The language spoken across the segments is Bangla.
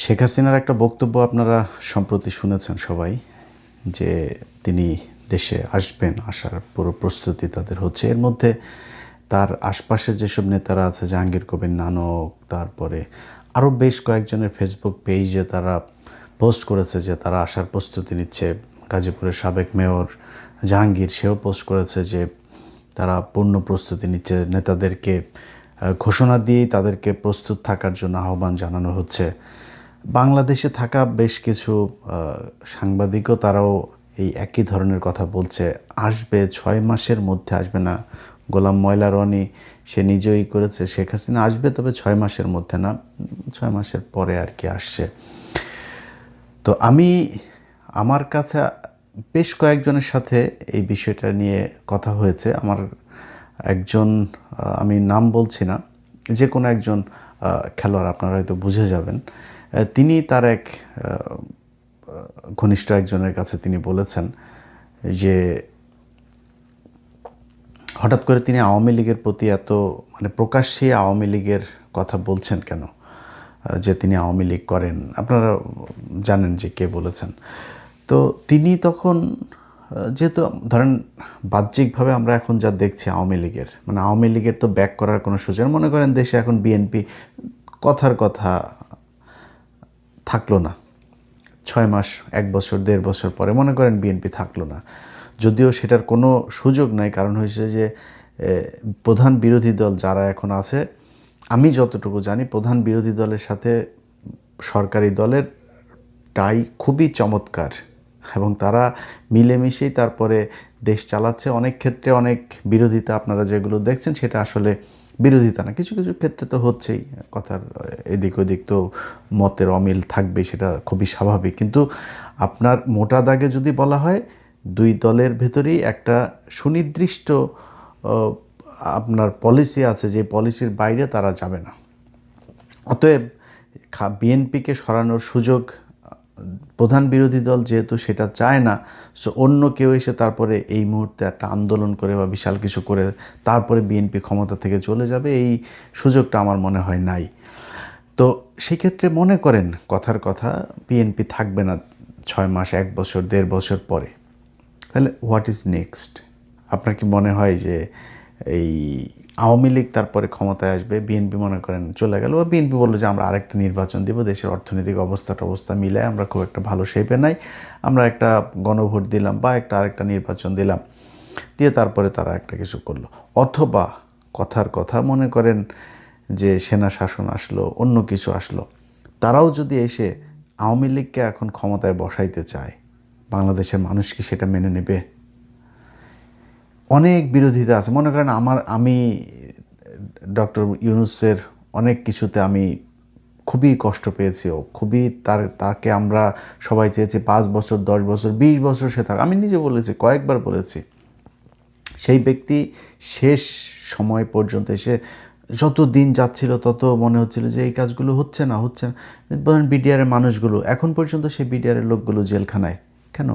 শেখ হাসিনার একটা বক্তব্য আপনারা সম্প্রতি শুনেছেন সবাই, যে তিনি দেশে আসবেন, আসার পুরো প্রস্তুতি তাদের হচ্ছে। এর মধ্যে তার আশপাশের যেসব নেতারা আছে, জাহাঙ্গীর কবির নানক, তারপরে আরও বেশ কয়েকজনের ফেসবুক পেজে তারা পোস্ট করেছে যে তারা আসার প্রস্তুতি নিচ্ছে। গাজীপুরের সাবেক মেয়র জাহাঙ্গীর, সেও পোস্ট করেছে যে তারা পূর্ণ প্রস্তুতি নিচ্ছে। নেতাদেরকে ঘোষণা দিয়েই তাদেরকে প্রস্তুত থাকার জন্য আহ্বান জানানো হচ্ছে। বাংলাদেশে থাকা বেশ কিছু সাংবাদিকও তারাও এই একই ধরনের কথা বলছে, আসবে 6 মাসের মধ্যে, আসবে না। গোলাম ময়লা রনি সে নিজেই করেছে, শেখ হাসিনা আসবে, তবে 6 মাসের মধ্যে না, 6 মাসের পরে আর কি আসছে। তো আমার কাছে বেশ কয়েকজনের সাথে এই বিষয়টা নিয়ে কথা হয়েছে। আমার একজন, আমি নাম বলছি না, যে কোনো একজন খেলোয়াড়, আপনারা হয়তো বুঝে যাবেন, তিনি তার এক ঘনিষ্ঠ একজনের কাছে তিনি বলেছেন যে হঠাৎ করে তিনি আওয়ামী লীগের প্রতি এত প্রকাশ্যে আওয়ামী লীগের কথা বলছেন কেন, যে তিনি আওয়ামী লীগ করেন। আপনারা জানেন যে কে বলেছেন। তো তিনি তখন, যেহেতু ধরেন বাহ্যিকভাবে আমরা এখন যা দেখছি আওয়ামী লীগের, আওয়ামী লীগের তো ব্যাক করার কোনো সুযোগ, মনে করেন দেশে এখন বিএনপি কথার কথা থাকলো না, 6 মাস, 1 বছর, 1.5 বছর পরে মনে করেন বিএনপি থাকলো না, যদিও সেটার কোনো সুযোগ নাই। কারণ হয়েছে যে প্রধান বিরোধী দল যারা এখন আছে, আমি যতটুকু জানি, প্রধান বিরোধী দলের সাথে সরকারি দলের টাই খুবই চমৎকার, এবং তারা মিলেমিশেই তারপরে দেশ চালাচ্ছে। অনেক ক্ষেত্রে অনেক বিরোধিতা আপনারা যেগুলো দেখছেন সেটা আসলে বিরোধিতা না, কিছু কিছু ক্ষেত্রে তো হচ্ছেই, কথার এদিক ওদিক তো মতের অমিল থাকবেই, সেটা খুবই স্বাভাবিক। কিন্তু আপনার মোটা দাগে যদি বলা হয়, দুই দলের ভেতরেই একটা সুনির্দিষ্ট আপনার পলিসি আছে, যে পলিসির বাইরে তারা যাবে না। অতএব বিএনপিকে সরানোর সুযোগ প্রধান বিরোধী দল যেহেতু সেটা চায় না, সো অন্য কেউ এসে তারপরে এই মুহূর্তে একটা আন্দোলন করে বা বিশাল কিছু করে তারপরে বিএনপি ক্ষমতা থেকে চলে যাবে, এই সুযোগটা আমার মনে হয় নাই। তো সেক্ষেত্রে মনে করেন কথার কথা, বিএনপি থাকবে না 6 মাস, 1 বছর, 1.5 বছর পরে, তাহলে হোয়াট ইজ নেক্সট? আপনার কি মনে হয় যে এই আওয়ামী লীগ তারপরে ক্ষমতায় আসবে, বিএনপি মনে করেন চলে গেল, বা বিএনপি বললো যে আমরা আরেকটা নির্বাচন দিব, দেশের অর্থনৈতিক অবস্থা মিলায় আমরা খুব একটা ভালো শেপে নাই, আমরা একটা গণভোট দিলাম বা আরেকটা নির্বাচন দিলাম, দিয়ে তারপরে তারা একটা কিছু করলো? অথবা কথার কথা মনে করেন যে সেনা শাসন আসলো, অন্য কিছু আসলো, তারাও যদি এসে আওয়ামী লীগকে এখন ক্ষমতায় বসাইতে চায়, বাংলাদেশের মানুষ কি সেটা মেনে নেবে? অনেক বিরোধিতা আছে। মনে করেন আমি ডক্টর ইউনূসের অনেক কিছুতে আমি খুবই কষ্ট পেয়েছি, খুবই তাকে আমরা সবাই চেয়েছি 5 বছর, 10 বছর, 20 বছর সে থাক। আমি নিজে বলেছি, কয়েকবার বলেছি, সেই ব্যক্তি শেষ সময় পর্যন্ত এসে যত দিন যাচ্ছিল তত মনে হচ্ছিল যে এই কাজগুলো হচ্ছে না। ধরেন বিডিআরের মানুষগুলো এখন পর্যন্ত, সেই বিডিআরের লোকগুলো জেলখানায় কেন?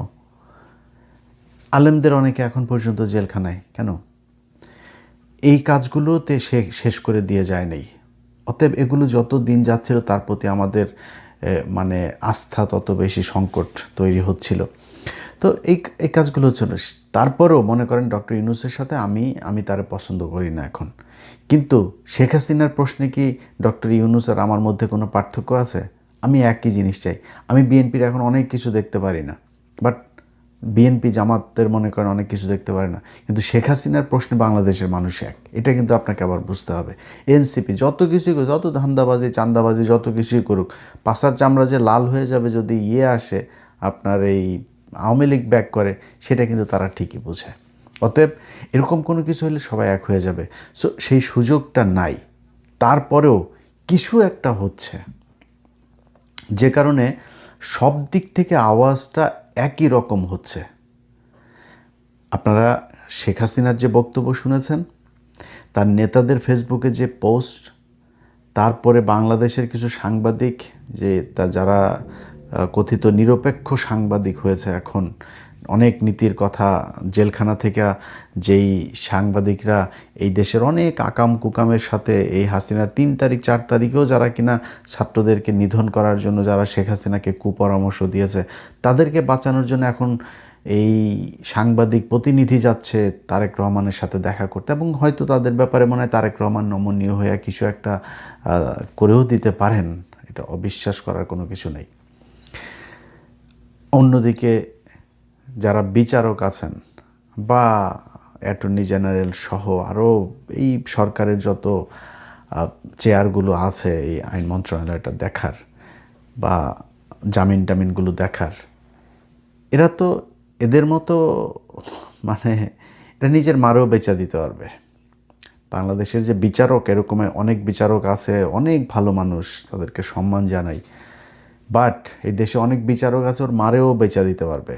আলেমদের অনেকে এখন পর্যন্ত জেলখানায় কেন? এই কাজগুলোতে সে শেষ করে দিয়ে যায় নাই। অতএব এগুলো যত দিন যাচ্ছিল তার প্রতি আমাদের আস্থা তত বেশি সংকট তৈরি হচ্ছিল। তো এই কাজগুলো হচ্ছিল। তারপরেও মনে করেন ডক্টর ইউনূসের সাথে আমি তারে পছন্দ করি না এখন, কিন্তু শেখ হাসিনার প্রশ্নে কি ডক্টর ইউনূস আর আমার মধ্যে কোনো পার্থক্য আছে? আমি একই জিনিস চাই। আমি বিএনপির এখন অনেক কিছু দেখতে পারি না, বাট বিএনপি জামাতের মনে করেন অনেক কিছু দেখতে পারে না, কিন্তু শেখ হাসিনার প্রশ্নে বাংলাদেশের মানুষ এক, এটা কিন্তু আপনাকে আবার বুঝতে হবে। এনসিপি যত কিছুই করুক, যত ধান্দাবাজি চান্দাবাজি যত কিছুই করুক, পাশার চামড়া যে লাল হয়ে যাবে যদি আসে, আপনার এই আওয়ামী লীগ ব্যাক করে, সেটা কিন্তু তারা ঠিকই বোঝে। অতএব এরকম কোনো কিছু হলে সবাই এক হয়ে যাবে। সো সেই সুযোগটা নাই। তারপরেও কিছু একটা হচ্ছে, যে কারণে সব দিক থেকে আওয়াজটা একই রকম হচ্ছে। আপনারা শেখ হাসিনার যে বক্তব্য শুনেছেন, তার নেতাদের ফেসবুকে যে পোস্ট, তারপরে বাংলাদেশের কিছু সাংবাদিক, যে যারা কথিত নিরপেক্ষ সাংবাদিক হয়েছে এখন, অনেক নীতির কথা, জেলখানা থেকে যেই সাংবাদিকরা এই দেশের অনেক আকাম কুকামের সাথে এই হাসিনার 3 তারিখ 4 তারিখেও যারা কিনা ছাত্রদেরকে নিধন করার জন্য যারা শেখ হাসিনাকে কুপরামর্শ দিয়েছে, তাদেরকে বাঁচানোর জন্য এখন এই সাংবাদিক প্রতিনিধি যাচ্ছে তারেক রহমানের সাথে দেখা করতে, এবং হয়তো তাদের ব্যাপারে মনে হয় তারেক রহমান নমনীয় হয়ে কিছু একটা করেও দিতে পারেন, এটা অবিশ্বাস করার কোনো কিছু নেই। অন্যদিকে যারা বিচারক আছেন বা অ্যাটর্নি জেনারেল সহ আরও এই সরকারের যত চেয়ারগুলো আছে এই আইন মন্ত্রণালয়টা দেখার বা জামিন টামিনগুলো দেখার, এরা তো এদের মতো মানে এটা নিজের মারেও বেচা দিতে পারবে। বাংলাদেশের যে বিচারক, এরকম অনেক বিচারক আছে, অনেক ভালো মানুষ, তাদেরকে সম্মান জানাই, বাট এই দেশে অনেক বিচারক আছে ওর মারেও বেচা দিতে পারবে।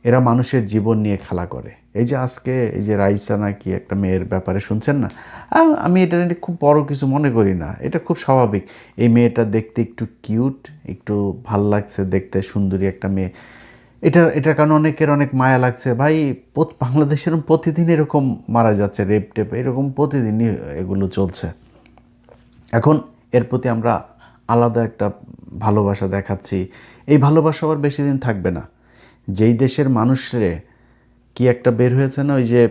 এরা মানুষের জীবন নিয়ে খেলা করে। এই যে আজকে এই যে রাইসা নাকি একটা মেয়ের ব্যাপারে শুনছেন না, আমি এটা নিয়ে খুব বড় কিছু মনে করি না, এটা খুব স্বাভাবিক। এই মেয়েটা দেখতে একটু কিউট, একটু ভাল লাগছে দেখতে, সুন্দরী একটা মেয়ে, এটার কারণে অনেকের অনেক মায়া লাগছে। ভাই বাংলাদেশের প্রতিদিন এরকম মারা যাচ্ছে, রেপ টেপ এরকম প্রতিদিনই এগুলো চলছে। এখন এর প্রতি আমরা আলাদা একটা ভালোবাসা দেখাচ্ছি, এই ভালোবাসা আবার বেশি দিন থাকবে না। যেই দেশের মানুষরে কি একটা বের হয়েছে না, ওই যে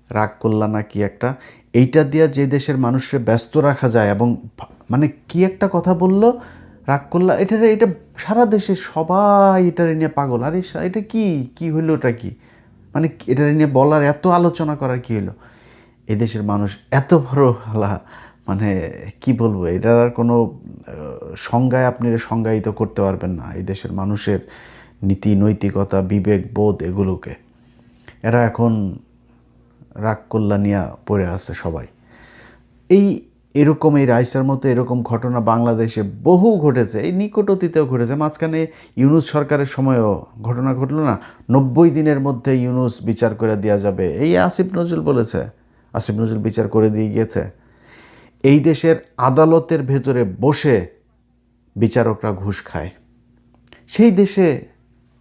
রাগ করলা না কি একটা, এইটা দিয়ে যে দেশের মানুষরে ব্যস্ত রাখা যায়, এবং মানে কি একটা কথা বললো রাগ করলা, এটা সারা দেশে সবাই এটা নিয়ে পাগল। আরে এটা কি হইলো, ওটা কি মানে এটা নিয়ে বলার এত আলোচনা করার কি হলো? এদেশের মানুষ এত বড় হালা, মানে কি বলবো, এটার আর কোনো সংজ্ঞায় আপনি সংজ্ঞায়িত করতে পারবেন না এই দেশের মানুষের নীতি নৈতিকতা বিবেক বোধ এগুলোকে। এরা এখন রাগ কল্লা নিয়ে পড়ে আছে সবাই। এরকম এই রাইসার মতো এরকম ঘটনা বাংলাদেশে বহু ঘটেছে, এই নিকট অতীতেও ঘটেছে। মাঝখানে ইউনূস সরকারের সময়ও ঘটনা ঘটলো না, 90 দিনের মধ্যে ইউনূস বিচার করে দেওয়া যাবে, এই আসিফ নজরুল বলেছে, আসিফ নজরুল বিচার করে দিয়ে গিয়েছে। এই দেশের আদালতের ভেতরে বসে বিচারকরা ঘুষ খায়, সেই দেশে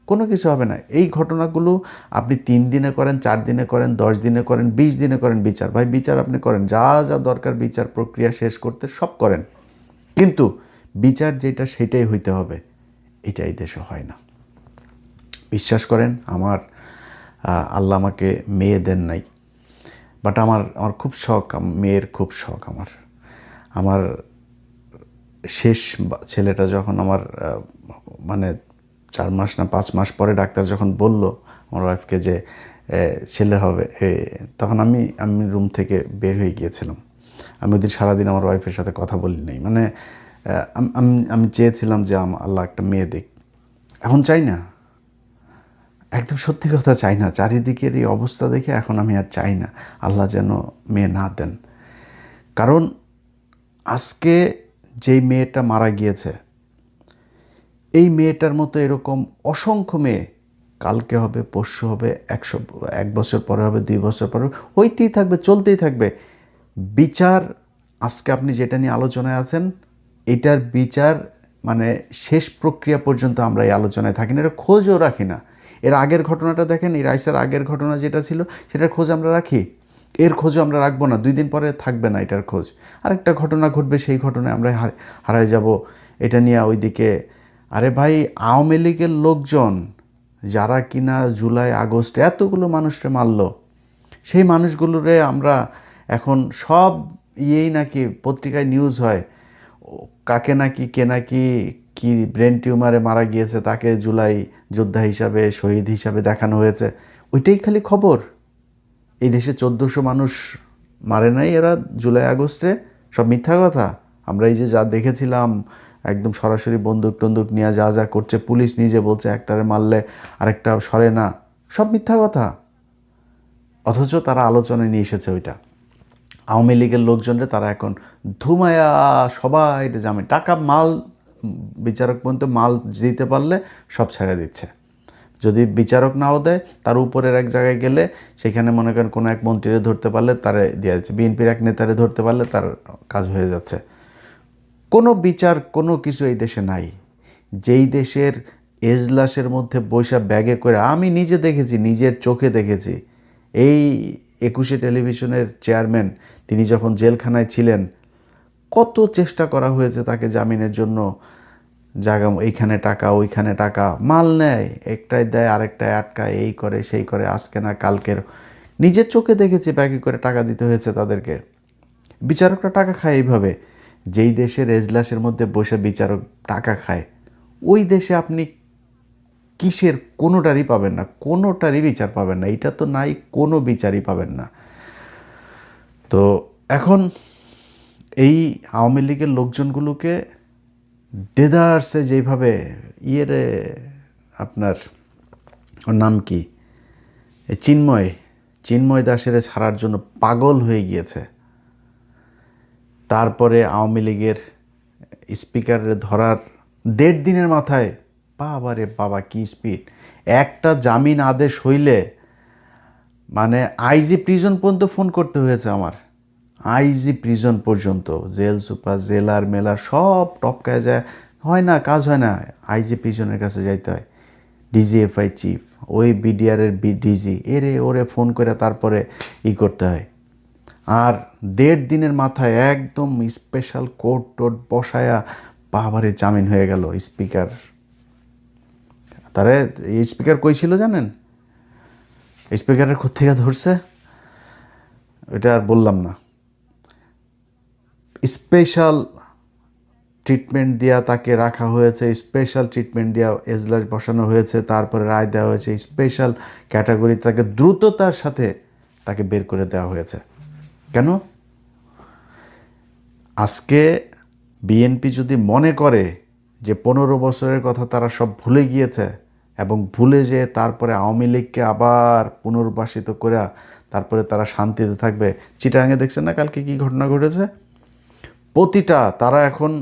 কোনো কিছু হবে না। এই ঘটনাগুলো আপনি 3 দিনে করেন, 4 দিনে করেন, 10 দিনে করেন, 20 দিনে করেন বিচার, ভাই বিচার আপনি করেন, যা যা দরকার বিচার প্রক্রিয়া শেষ করতে সব করেন, কিন্তু বিচার যেটা সেটাই হইতে হবে, এটা এই দেশে হয় না। বিশ্বাস করেন, আমার আল্লাহ আমাকে মেয়ে দেন নাই, বাট আমার খুব শখ, মেয়ের খুব শখ। আমার শেষ ছেলেটা যখন আমার মানে 4 মাস না 5 মাস পরে ডাক্তার যখন বলল আমার ওয়াইফকে যে ছেলে হবে, তখন আমি রুম থেকে বের হয়ে গিয়েছিলাম। আমি ওদিন সারাদিন আমার ওয়াইফের সাথে কথা বলি নাই, মানে আমি চেয়েছিলাম যে আল্লাহ একটা মেয়ে দিক। এখন চাই না, একদম সত্যি কথা চাই না। চারিদিকের এই অবস্থা দেখে এখন আমি আর চাই না আল্লাহ যেন মেয়ে না দেন। কারণ আজকে যেই মেয়েটা মারা গিয়েছে, এই মেয়েটার মতো এরকম অসংখ্য মেয়ে কালকে হবে, পরশু হবে, 1 বছর পরে হবে, 2 বছর পরে হইতেই থাকবে, চলতেই থাকবে। বিচার আজকে আপনি যেটা নিয়ে আলোচনায় আছেন, এটার বিচার মানে শেষ প্রক্রিয়া পর্যন্ত আমরা এই আলোচনায় থাকি না, এটা খোঁজও রাখি না। এর আগের ঘটনাটা দেখেন, এই রাইসার আগের ঘটনা যেটা ছিল সেটার খোঁজ আমরা রাখি, এর খোঁজও আমরা রাখবো না। 2 দিন পরে থাকবে না এটার খোঁজ, আরেকটা ঘটনা ঘটবে, সেই ঘটনায় আমরা হারায় যাব এটা নিয়ে ওইদিকে। আরে ভাই, আওয়ামী লীগের লোকজন যারা কিনা জুলাই আগস্টে এতগুলো মানুষকে মারল, সেই মানুষগুলোরে আমরা এখন সব নাকি পত্রিকায় নিউজ হয়, কাকে নাকি কে নাকি কি ব্রেন টিউমারে মারা গিয়েছে, তাকে জুলাই যোদ্ধা হিসাবে শহীদ হিসাবে দেখানো হয়েছে, ওইটাই খালি খবর। এই দেশে 1400 মানুষ মারে নাই এরা জুলাই আগস্টে, সব মিথ্যা কথা। আমরা এই যে যা দেখেছিলাম একদম সরাসরি বন্দুক টন্দুক নিয়ে যা করছে, পুলিশ নিজে বলছে একটারে মারলে আরেকটা সরে না, সব মিথ্যা কথা। অথচ তারা আলোচনায় নিয়ে এসেছে ওইটা। আওয়ামী লীগের লোকজনরা তারা এখন ধুমায়া সবাই জামিন, টাকা মাল বিচারক পর্যন্ত মাল দিতে পারলে সব ছেড়ে দিচ্ছে। যদি বিচারক নাও দেয়, তার উপরের এক জায়গায় গেলে সেখানে মনে করেন কোনো এক মন্ত্রীরে ধরতে পারলে তারে দিয়ে দিচ্ছে, বিএনপির এক নেতারে ধরতে পারলে তার কাজ হয়ে যাচ্ছে। কোনো বিচার কোনো কিছু এই দেশে নাই। যেই দেশের এজলাসের মধ্যে বৈশা ব্যাগে করে, আমি নিজে দেখেছি, নিজের চোখে দেখেছি। এই 21শে টেলিভিশনের চেয়ারম্যান তিনি যখন জেলখানায় ছিলেন, কত চেষ্টা করা হয়েছে তাকে জামিনের জন্য। জায়গা এইখানে টাকা, ওইখানে টাকা, মাল নেয়, একটাই দেয় আরেকটায় আটকায়, এই করে সেই করে, আজকে না কালকের। নিজের চোখে দেখেছি ব্যাগে করে টাকা দিতে হয়েছে তাদেরকে। বিচারকরা টাকা খায় এইভাবে। যেই দেশের এজলাসের মধ্যে বসে বিচারক টাকা খায়, ওই দেশে আপনি কিসের কোনোটারই পাবেন না, কোনোটারই বিচার পাবেন না। এটা তো নাই, কোনো বিচারই পাবেন না। তো এখন এই আওয়ামী লীগের লোকজনগুলোকে দেদারসে যেইভাবে রে আপনার, ওর নাম কি, চিন্ময় দাসের ছাড়ার জন্য পাগল হয়ে গিয়েছে। তারপরে আওয়ামী লীগের স্পিকারের ধরার 1.5 দিনের মাথায়, বাবা রে বাবা কি স্পিড! একটা জামিন আদেশ হইলে মানে আইজি প্রিজন পর্যন্ত ফোন করতে হয়েছে আমার। আইজি প্রিজন পর্যন্ত, জেল সুপার, জেলার মেলার সব টপকায় যায়, হয় না, কাজ হয় না, আইজি প্রিজনের কাছে যাইতে হয়। ডিজিএফআই চিফ, ওই বিডিআরের ডিজি, ওরে ফোন করে তারপরে করতে হয়। আর 1.5 দিনের মাথায় একদম স্পেশাল কোর্ট টোট বসায়া বাবারে জামিন হয়ে গেল স্পিকার। তারে স্পিকার কই ছিল জানেন? স্পিকারের কোত্থেকে ধরছে এটা আর বললাম না। স্পেশাল ট্রিটমেন্ট দেওয়া তাকে রাখা হয়েছে, স্পেশাল ট্রিটমেন্ট দেওয়া এজলাস বসানো হয়েছে, তারপরে রায় দেওয়া হয়েছে স্পেশাল ক্যাটাগরি, তাকে দ্রুততার সাথে তাকে বের করে দেওয়া হয়েছে। কেন? আজকে বিএনপি যদি মনে করে যে 15 বছরের কথা তারা সব ভুলে গিয়েছে, এবং ভুলে যেয়ে তারপরে আওয়ামী লীগকে আবার পুনর্বাসিত করে তারপরে তারা শান্তিতে থাকবে। চিটাগাঙে দেখছেন না কালকে কি ঘটনা ঘটেছে? প্রতিটা তারা এখন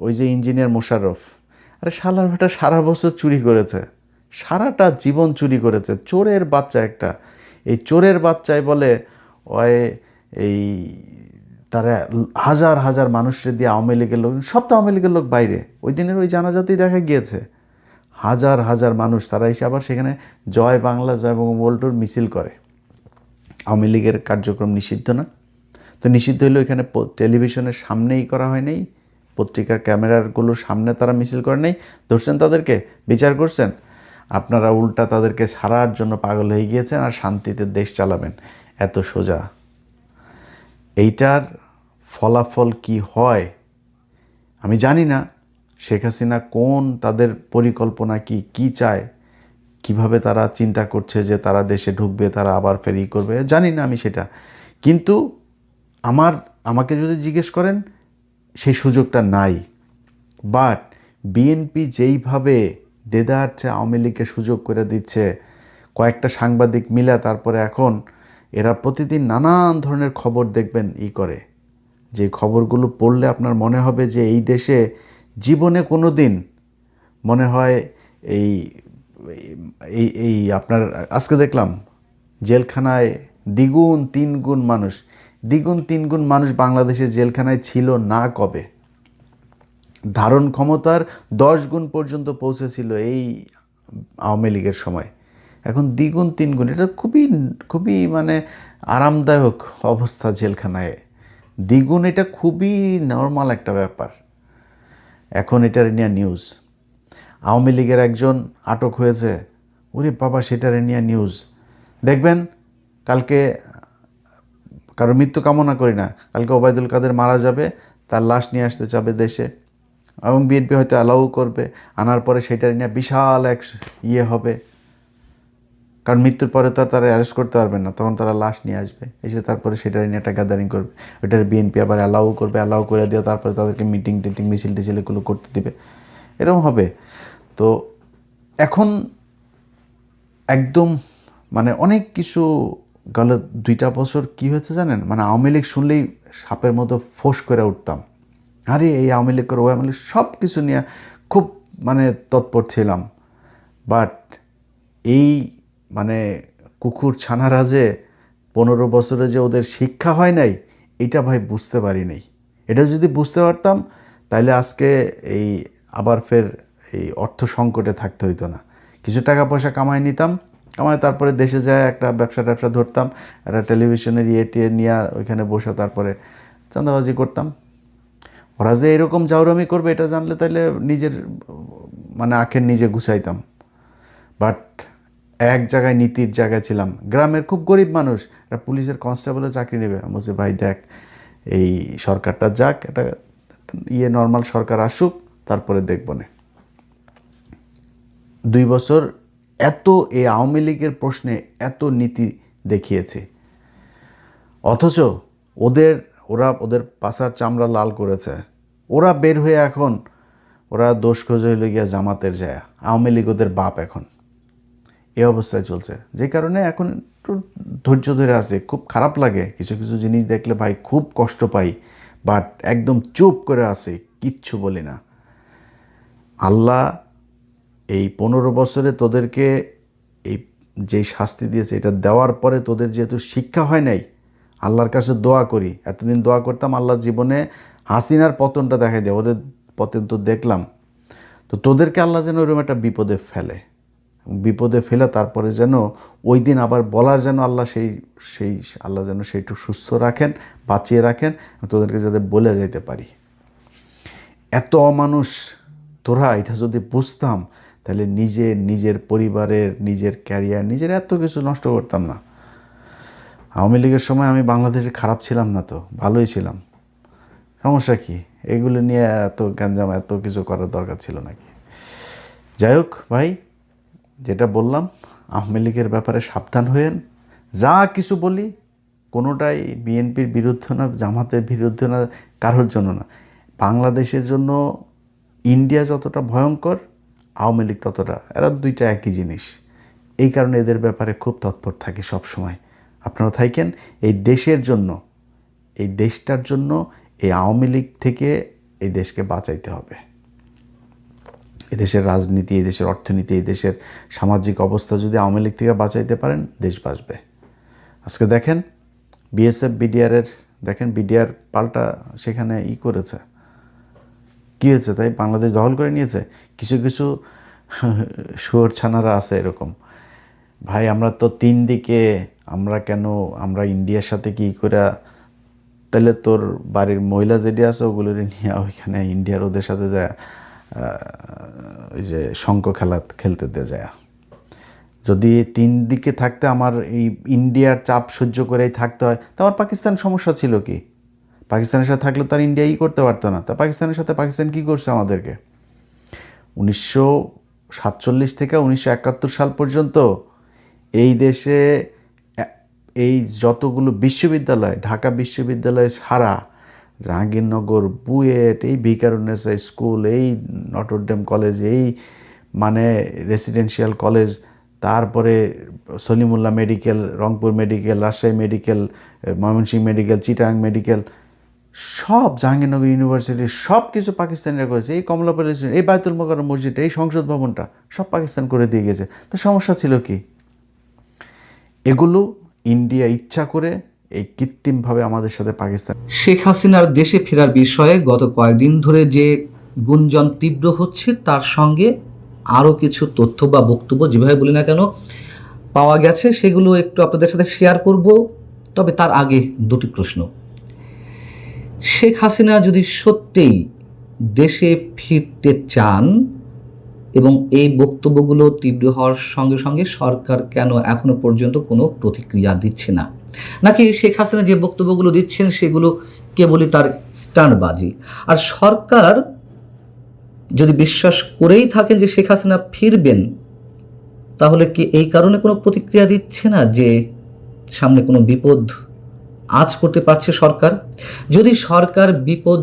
ওই যে ইঞ্জিনিয়ার মোশাররফ, আরে শালার বেটা সারা বছর চুরি করেছে, সারাটা জীবন চুরি করেছে, চোরের বাচ্চা একটা। এই চোরের বাচ্চায় বলে ওই এই তারা হাজার হাজার মানুষের দিয়ে আওয়ামী লীগের লোক, সব তো আওয়ামী লীগের লোক বাইরে, ওই দিনের ওই জানাজাতেই দেখা গিয়েছে হাজার হাজার মানুষ, তারা এসে আবার সেখানে জয় বাংলা, জয় বঙ্গবন্ধুর মিছিল করে। আওয়ামী লীগের কার্যক্রম নিষিদ্ধ না? তো নিষিদ্ধ হইলেও এখানে টেলিভিশনের সামনেই করা হয় নাই, পত্রিকার ক্যামেরাগুলোর সামনে তারা মিছিল করে নেই, ধরছেন তাদেরকে, বিচার করছেন। আপনারা উল্টা তাদেরকে ছাড়ার জন্য পাগল হয়ে গিয়েছেন আর শান্তিতে দেশ চালাবেন, এত সোজা। এইটার ফলাফল কি হয় আমি জানি না। শেখ হাসিনা কোন তাদের পরিকল্পনা কি চায়, কিভাবে তারা চিন্তা করছে যে তারা দেশে ঢুকবে, তারা আবার ফেরি করবে, জানি না আমি সেটা। কিন্তু আমাকে যদি জিজ্ঞেস করেন, সেই সুযোগটা নাই। বাট বিএনপি যেইভাবে দেদারছে আওয়ামী লীগকে সুযোগ করে দিচ্ছে, কয়েকটা সাংবাদিক মিলে তারপরে এখন এরা প্রতিদিন নানান ধরনের খবর দেখবেন করে, যে খবরগুলো পড়লে আপনার মনে হবে যে এই দেশে জীবনে কোনো দিন মনে হয় এই এই এই আপনার আজকে দেখলাম জেলখানায় দ্বিগুণ তিনগুণ মানুষ বাংলাদেশের জেলখানায় ছিল না কবে। ধারণ ক্ষমতার 10 গুণ পর্যন্ত পৌঁছেছিল এই আওয়ামী লীগের সময়, এখন দ্বিগুণ 3 গুণ। এটা খুবই খুবই মানে আরামদায়ক অবস্থা জেলখানায়, দ্বিগুণ, এটা খুবই নর্মাল একটা ব্যাপার। এখন এটার নিয়ে নিউজ, আওয়ামী লীগের একজন আটক হয়েছে, ওরে বাবা সেটার নিয়ে নিউজ দেখবেন। কালকে কারো মৃত্যু কামনা করি না, কালকে ওবায়দুল কাদের মারা যাবে, তার লাশ নিয়ে আসতে চাবে দেশে, এবং বিএনপি হয়তো অ্যালাউ করবে, আনার পরে সেটার নিয়ে বিশাল এক হবে, কারণ মৃত্যুর পরে তো আর তারা অ্যারেস্ট করতে পারবেন না, তখন তারা লাশ নিয়ে আসবে, এসে তারপরে সেটার নিয়ে একটা গ্যাদারিং করবে, ওইটার বিএনপি আবার অ্যালাউ করবে, অ্যালাউ করে দিয়ে তারপরে তাদেরকে মিটিং মিছিল টিছিলগুলো করতে দিবে, এরকম হবে। তো এখন একদম মানে অনেক কিছু গেল। 2টা বছর কি হয়েছে জানেন, মানে আওয়ামী লীগ শুনলেই সাপের মতো ফোঁস করে উঠতাম, আরে এই আওয়ামী লীগ করে, ওই আওয়ামী লীগ, সব কিছু নিয়ে খুব মানে তৎপর ছিলাম। বাট এই মানে কুকুর ছানারা যে 15 বছরে যে ওদের শিক্ষা হয় নাই, এটা ভাই বুঝতে পারি নাই। এটা যদি বুঝতে পারতাম তাহলে আজকে এই আবার ফের এই অর্থ সংকটে থাকতে হইতো না। কিছু টাকা পয়সা কামাই নিতাম, কামাই তারপরে দেশে যায় একটা ব্যবসা ধরতাম, একটা টেলিভিশনের টিয়ে নিয়ে ওইখানে বসে তারপরে চাঁদাবাজি করতাম। ওরা যে এরকম জাউরামি করবে এটা জানলে তাহলে নিজের মানে আখের নিজে গুছাইতাম। বাট এক জায়গায় নীতির জায়গায় ছিলাম। গ্রামের খুব গরিব মানুষ, একটা পুলিশের কনস্টেবলের চাকরি নেবে, আমি বলছি ভাই দেখ এই সরকারটা যাক, এটা নর্মাল সরকার আসুক, তারপরে দেখব না। 2 বছর এত এই আওয়ামী লীগের প্রশ্নে এত নীতি দেখিয়েছে, অথচ ওদের পাছার চামড়া লাল করেছে। ওরা বের হয়ে এখন ওরা দোষ খোঁজ হইল গিয়া জামাতের যায়, আওয়ামী লীগ ওদের বাপ এখন। এই অবস্থায় চলছে, যে কারণে এখন একটু ধৈর্য ধরে আছে। খুব খারাপ লাগে কিছু কিছু জিনিস দেখলে ভাই, খুব কষ্ট পাই, বাট একদম চুপ করে আছে, কিচ্ছু বলি না। আল্লাহ এই 15 বছরে তোদেরকে এই যেই শাস্তি দিয়েছে এটা দেওয়ার পরে তোদের যেহেতু শিক্ষা হয় নাই, আল্লাহর কাছে দোয়া করি। এতদিন দোয়া করতাম আল্লাহ জীবনে হাসিনার পতনটা দেখাই দেয়, ওদের পতন তো দেখলাম, তো তোদেরকে আল্লাহ যেন ওইরকম একটা বিপদে ফেলে তারপরে যেন ওই দিন আবার বলার যেন আল্লাহ সেই আল্লাহ যেন সেইটু সুস্থ রাখেন, বাঁচিয়ে রাখেন, তোদেরকে যাতে বলে যাইতে পারি। এত অমানুষ তোরা, এটা যদি বুঝতাম তাহলে নিজের পরিবারের, নিজের ক্যারিয়ার, নিজের এত কিছু নষ্ট করতাম না। আওয়ামী লীগের সময় আমি বাংলাদেশে খারাপ ছিলাম না তো, ভালোই ছিলাম। সমস্যা কি? এগুলো নিয়ে এত গ্যাঞ্জাম, এত কিছু করার দরকার ছিল নাকি? যাই হোক ভাই, যেটা বললাম, আওয়ামী লীগের ব্যাপারে সাবধান হয়েন। যা কিছু বলি কোনোটাই বিএনপির বিরুদ্ধে না, জামাতের বিরুদ্ধে না, কারোর জন্য না। বাংলাদেশের জন্য ইন্ডিয়া যতটা ভয়ঙ্কর, আওয়ামী লীগ ততটা, এরা দুইটা একই জিনিস। এই কারণে এদের ব্যাপারে খুব তৎপর থাকি সব সময়। আপনারা থাকেন এই দেশের জন্য, এই দেশটার জন্য, এই আওয়ামী লীগ থেকে এই দেশকে বাঁচাইতে হবে। এদেশের রাজনীতি, এই দেশের অর্থনীতি, এই দেশের সামাজিক অবস্থা যদি আওয়ামী লীগ থেকে বাঁচাইতে পারেন, দেশ বাঁচবে। আজকে দেখেন বিএসএফ বিডিআর পাল্টা সেখানে করেছে, কী হয়েছে তাই? বাংলাদেশ দখল করে নিয়েছে। কিছু কিছু শুয়োর ছানারা আছে এরকম, ভাই আমরা তো 3 দিকে, আমরা ইন্ডিয়ার সাথে কি করে, তাহলে তোর বাড়ির মহিলা যেটি আছে ওগুলো নিয়ে ওইখানে ইন্ডিয়ার ওদের সাথে যায় ওই যে শঙ্খ খেলতে দেওয়া যায়। যদি 3 দিকে থাকতে আমার এই ইন্ডিয়ার চাপ সহ্য করেই থাকতে হয়, তা আমার পাকিস্তান সমস্যা ছিল কি? পাকিস্তানের সাথে থাকলে তার ইন্ডিয়া করতে পারতো না। তা পাকিস্তানের সাথে পাকিস্তান কী করছে আমাদেরকে? 1947 থেকে 1971 সাল পর্যন্ত এই দেশে এই যতগুলো বিশ্ববিদ্যালয়, ঢাকা বিশ্ববিদ্যালয় ছাড়া জাহাঙ্গীরনগর, বুয়েট, এই ভিকারুননিসা স্কুল, এই নটরডেম কলেজ, এই মানে রেসিডেন্সিয়াল কলেজ, তারপরে Salimullah medical, Rangpur medical, Rajshahi medical, Mymensingh medical, Chittagong medical, সব জাহাঙ্গীরনগর ইউনিভার্সিটি, সব কিছু পাকিস্তানিরা করেছে। এই কমলাপুর, এই বায়তুল মোকাররম মসজিদ, এই সংসদ ভবনটা সব পাকিস্তান করে দিয়ে গেছে। তো সমস্যা ছিল কি? এগুলো ইন্ডিয়া ইচ্ছা করে এই কৃত্রিমভাবে আমাদের সাথে পাকিস্তান। শেখ হাসিনার দেশে ফেরার বিষয়ে গত কয়েকদিন ধরে যে গুঞ্জন তীব্র হচ্ছে, তার সঙ্গে আরও কিছু তথ্য বা বক্তব্য যেভাবে বলি না কেন পাওয়া গেছে, সেগুলো একটু আপনাদের সাথে শেয়ার করব। তবে তার আগে 2টি প্রশ্ন। শেখ হাসিনা যদি সত্যিই দেশে ফিরতে চান এবং এই বক্তব্যগুলো তীব্র হওয়ার সঙ্গে সঙ্গে সরকার কেন এখনো পর্যন্ত কোনো প্রতিক্রিয়া দিচ্ছে না? নাকি শেখ হাসিনা যে বক্তব্যগুলো দিচ্ছেন সেগুলো কেবলই তার স্টান্টবাজি? আর সরকার যদি বিশ্বাস করেই থাকেন যে শেখ হাসিনা ফিরবেন, তাহলে কি এই কারণে কোনো প্রতিক্রিয়া দিচ্ছে না যে সামনে কোনো বিপদ আজ করতে পারছে সরকার? যদি সরকার বিপদ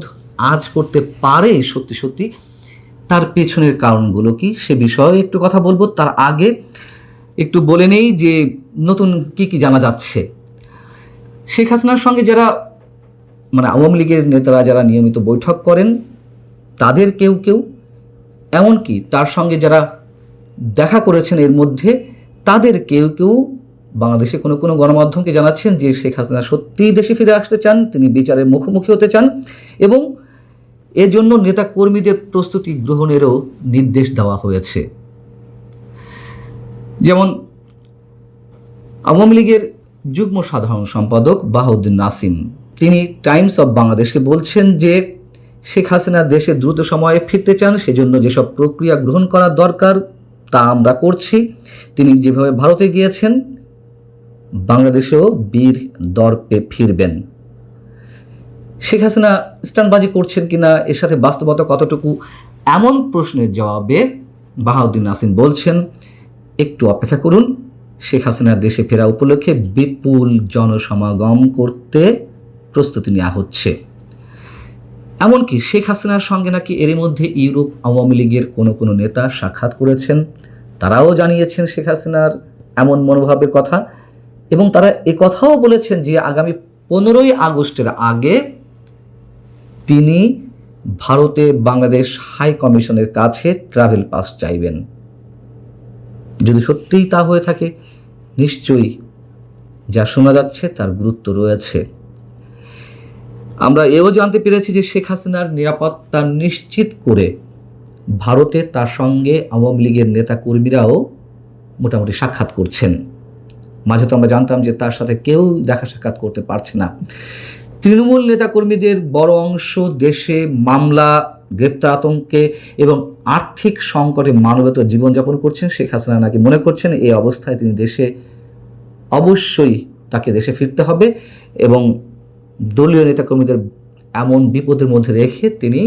আজ করতে পারে সত্যি সত্যি, তার পেছনের কারণগুলো কি সে বিষয়ে একটু কথা বলবো। তার আগে একটু বলে নেই যে নতুন কি জানা যাচ্ছে। শেখ হাসিনার সঙ্গে যারা মানে আওয়ামী লীগের নেতারা যারা নিয়মিত বৈঠক করেন, তাদের কেউ এমনকি তার সঙ্গে যারা দেখা করেছেন এর মধ্যে, তাদের কেউ বাংলাদেশে কোনো গণমাধ্যমকে জানাচ্ছেন যে শেখ হাসিনা সত্যিই দেশে ফিরে আসতে চান, তিনি বিচারের মুখোমুখি হতে চান এবং এজন্য নেতা কর্মীদের প্রস্তুতি গ্রহণেরও নির্দেশ দেওয়া হয়েছে। যেমন আওয়ামী লীগের যুগ্ম সাধারণ সম্পাদক বাহাউদ্দিন নাসিম তিনি টাইমস অব বাংলাদেশকে বলছেন যে শেখ হাসিনা দেশে দ্রুত সময়ে ফিরতে চান, সেজন্য যেসব প্রক্রিয়া গ্রহণ করা দরকার তা আমরা করছি। তিনি যেভাবে ভারতে গিয়েছেন বাংলাদেশেও বীর দর্পে ফিরবেন। শেখ হাসিনা স্টান্টবাজি করছেন কিনা, এর সাথে বাস্তবতা কতটুকু, এমন প্রশ্নের জবাবে বাহাউদ্দিন নাসিম বলছেন, একটু অপেক্ষা করুন, শেখ হাসিনার দেশে ফেরা উপলক্ষে বিপুল জনসমাগম করতে প্রস্তুতি নেওয়া হচ্ছে। এমনকি শেখ হাসিনার সঙ্গে নাকি এরই মধ্যে ইউরোপ আওয়ামী লীগের কোনো নেতা সাক্ষাৎ করেছেন, তারাও জানিয়েছেন শেখ হাসিনার এমন মনোভাবের কথা, এবং তারা কথাও বলেছেন যে আগামী 15ই আগস্টের আগে তিনি ভারতে বাংলাদেশ হাই কমিশনের কাছে ট্রাভেল পাস চাইবেন। যদি সত্যিই তা হয়ে থাকে, নিশ্চয়ই যা শোনা যাচ্ছে তার গুরুত্ব রয়েছে। আমরা এও জানতে পেরেছি যে শেখ হাসিনার নিরাপত্তা নিশ্চিত করে ভারতে তার সঙ্গে আওয়ামী লীগের নেতা কর্মীরাও মোটামুটি সাক্ষাৎ করছেন। মাঝে তো আমরা জানতাম যে তার সাথে কেউ দেখা সাক্ষাৎ করতে পারছে না। তৃণমূল নেতাকর্মীদের বড় অংশ দেশে মামলা, গ্রেপ্তার আতঙ্কে এবং আর্থিক সংকটে মানবেতর জীবনযাপন করছেন। শেখ হাসিনা নাকি মনে করছেন এই অবস্থায় তিনি অবশ্যই তাকে দেশে ফিরতে হবে, এবং দলীয় নেতাকর্মীদের এমন বিপদের মধ্যে রেখে তিনি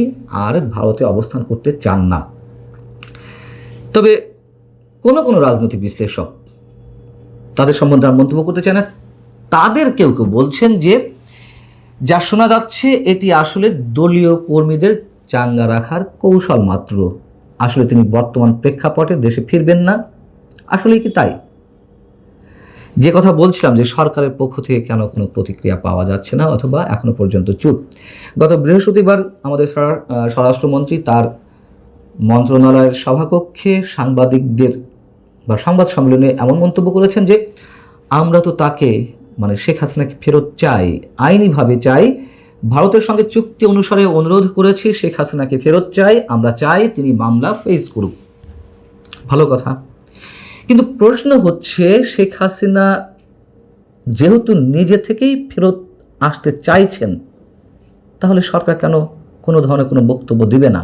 আর ভারতে অবস্থান করতে চান না। তবে কোনো রাজনৈতিক বিশ্লেষক তাদের সম্বন্ধে আর মন্তব্য করতে চায় না। তাদের কেউ বলছেন যে যা শোনা যাচ্ছে এটি আসলে দলীয় কর্মীদের চাঙ্গা রাখার কৌশল মাত্র। আসলে তিনি বর্তমান প্রেক্ষাপটে দেশে ফিরবেন না। আসলে কি তাই? যে কথা বলছিলাম যে সরকারের পক্ষ থেকে কেন কোনো প্রতিক্রিয়া পাওয়া যাচ্ছে না, অথবা এখনো পর্যন্ত চুপ। গত বৃহস্পতিবার আমাদের স্বরাষ্ট্রমন্ত্রী তার মন্ত্রণালয়ের সভাকক্ষে সাংবাদিকদের সংবাদ সম্মেলনে এমন মন্তব্য করেছেন যে আমরা তো তাকে শেখ হাসিনাকে ফেরত চাই, আইনিভাবে চাই, ভারতের সঙ্গে চুক্তি অনুসারে অনুরোধ করেছি, শেখ হাসিনাকে ফেরত চাই, আমরা চাই তিনি মামলা ফেস করুক। ভালো কথা, কিন্তু প্রশ্ন হচ্ছে শেখ হাসিনা যেহেতু নিজে থেকেই ফেরত আসতে চাইছেন, তাহলে সরকার কেন কোনো ধরনের কোনো বক্তব্য দিবে না?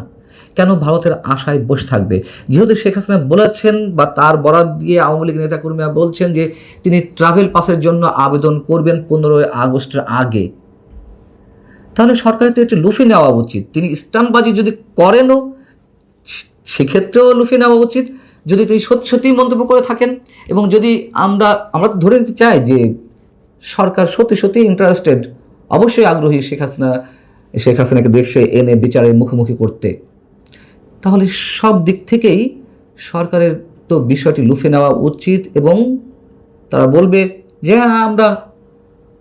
কেন ভারতের আশায় বসে থাকবে? যেহেতু শেখ হাসিনা বলেছেন, বা তার বরাত দিয়ে আওয়ামী লীগ নেতাকর্মীরা বলছেন যে তিনি ট্রাভেল পাসের জন্য আবেদন করবেন 15ই আগস্টের আগে, তাহলে সরকারের তো একটু লুফে নেওয়া উচিত। তিনি স্টান্টবাজি যদি করেনও সেক্ষেত্রেও লুফে নেওয়া উচিত, যদি তিনি সত্যি মন্তব্য করে থাকেন, এবং যদি আমরা ধরে নিতে চাই যে সরকার সত্যি ইন্টারেস্টেড, অবশ্যই আগ্রহী শেখ হাসিনাকে দেশে এনে বিচারের মুখোমুখি করতে, তাহলে সব দিক থেকেই সরকারের তো বিষয়টি লুফে নেওয়া উচিত, এবং তারা বলবে যে হ্যাঁ, আমরা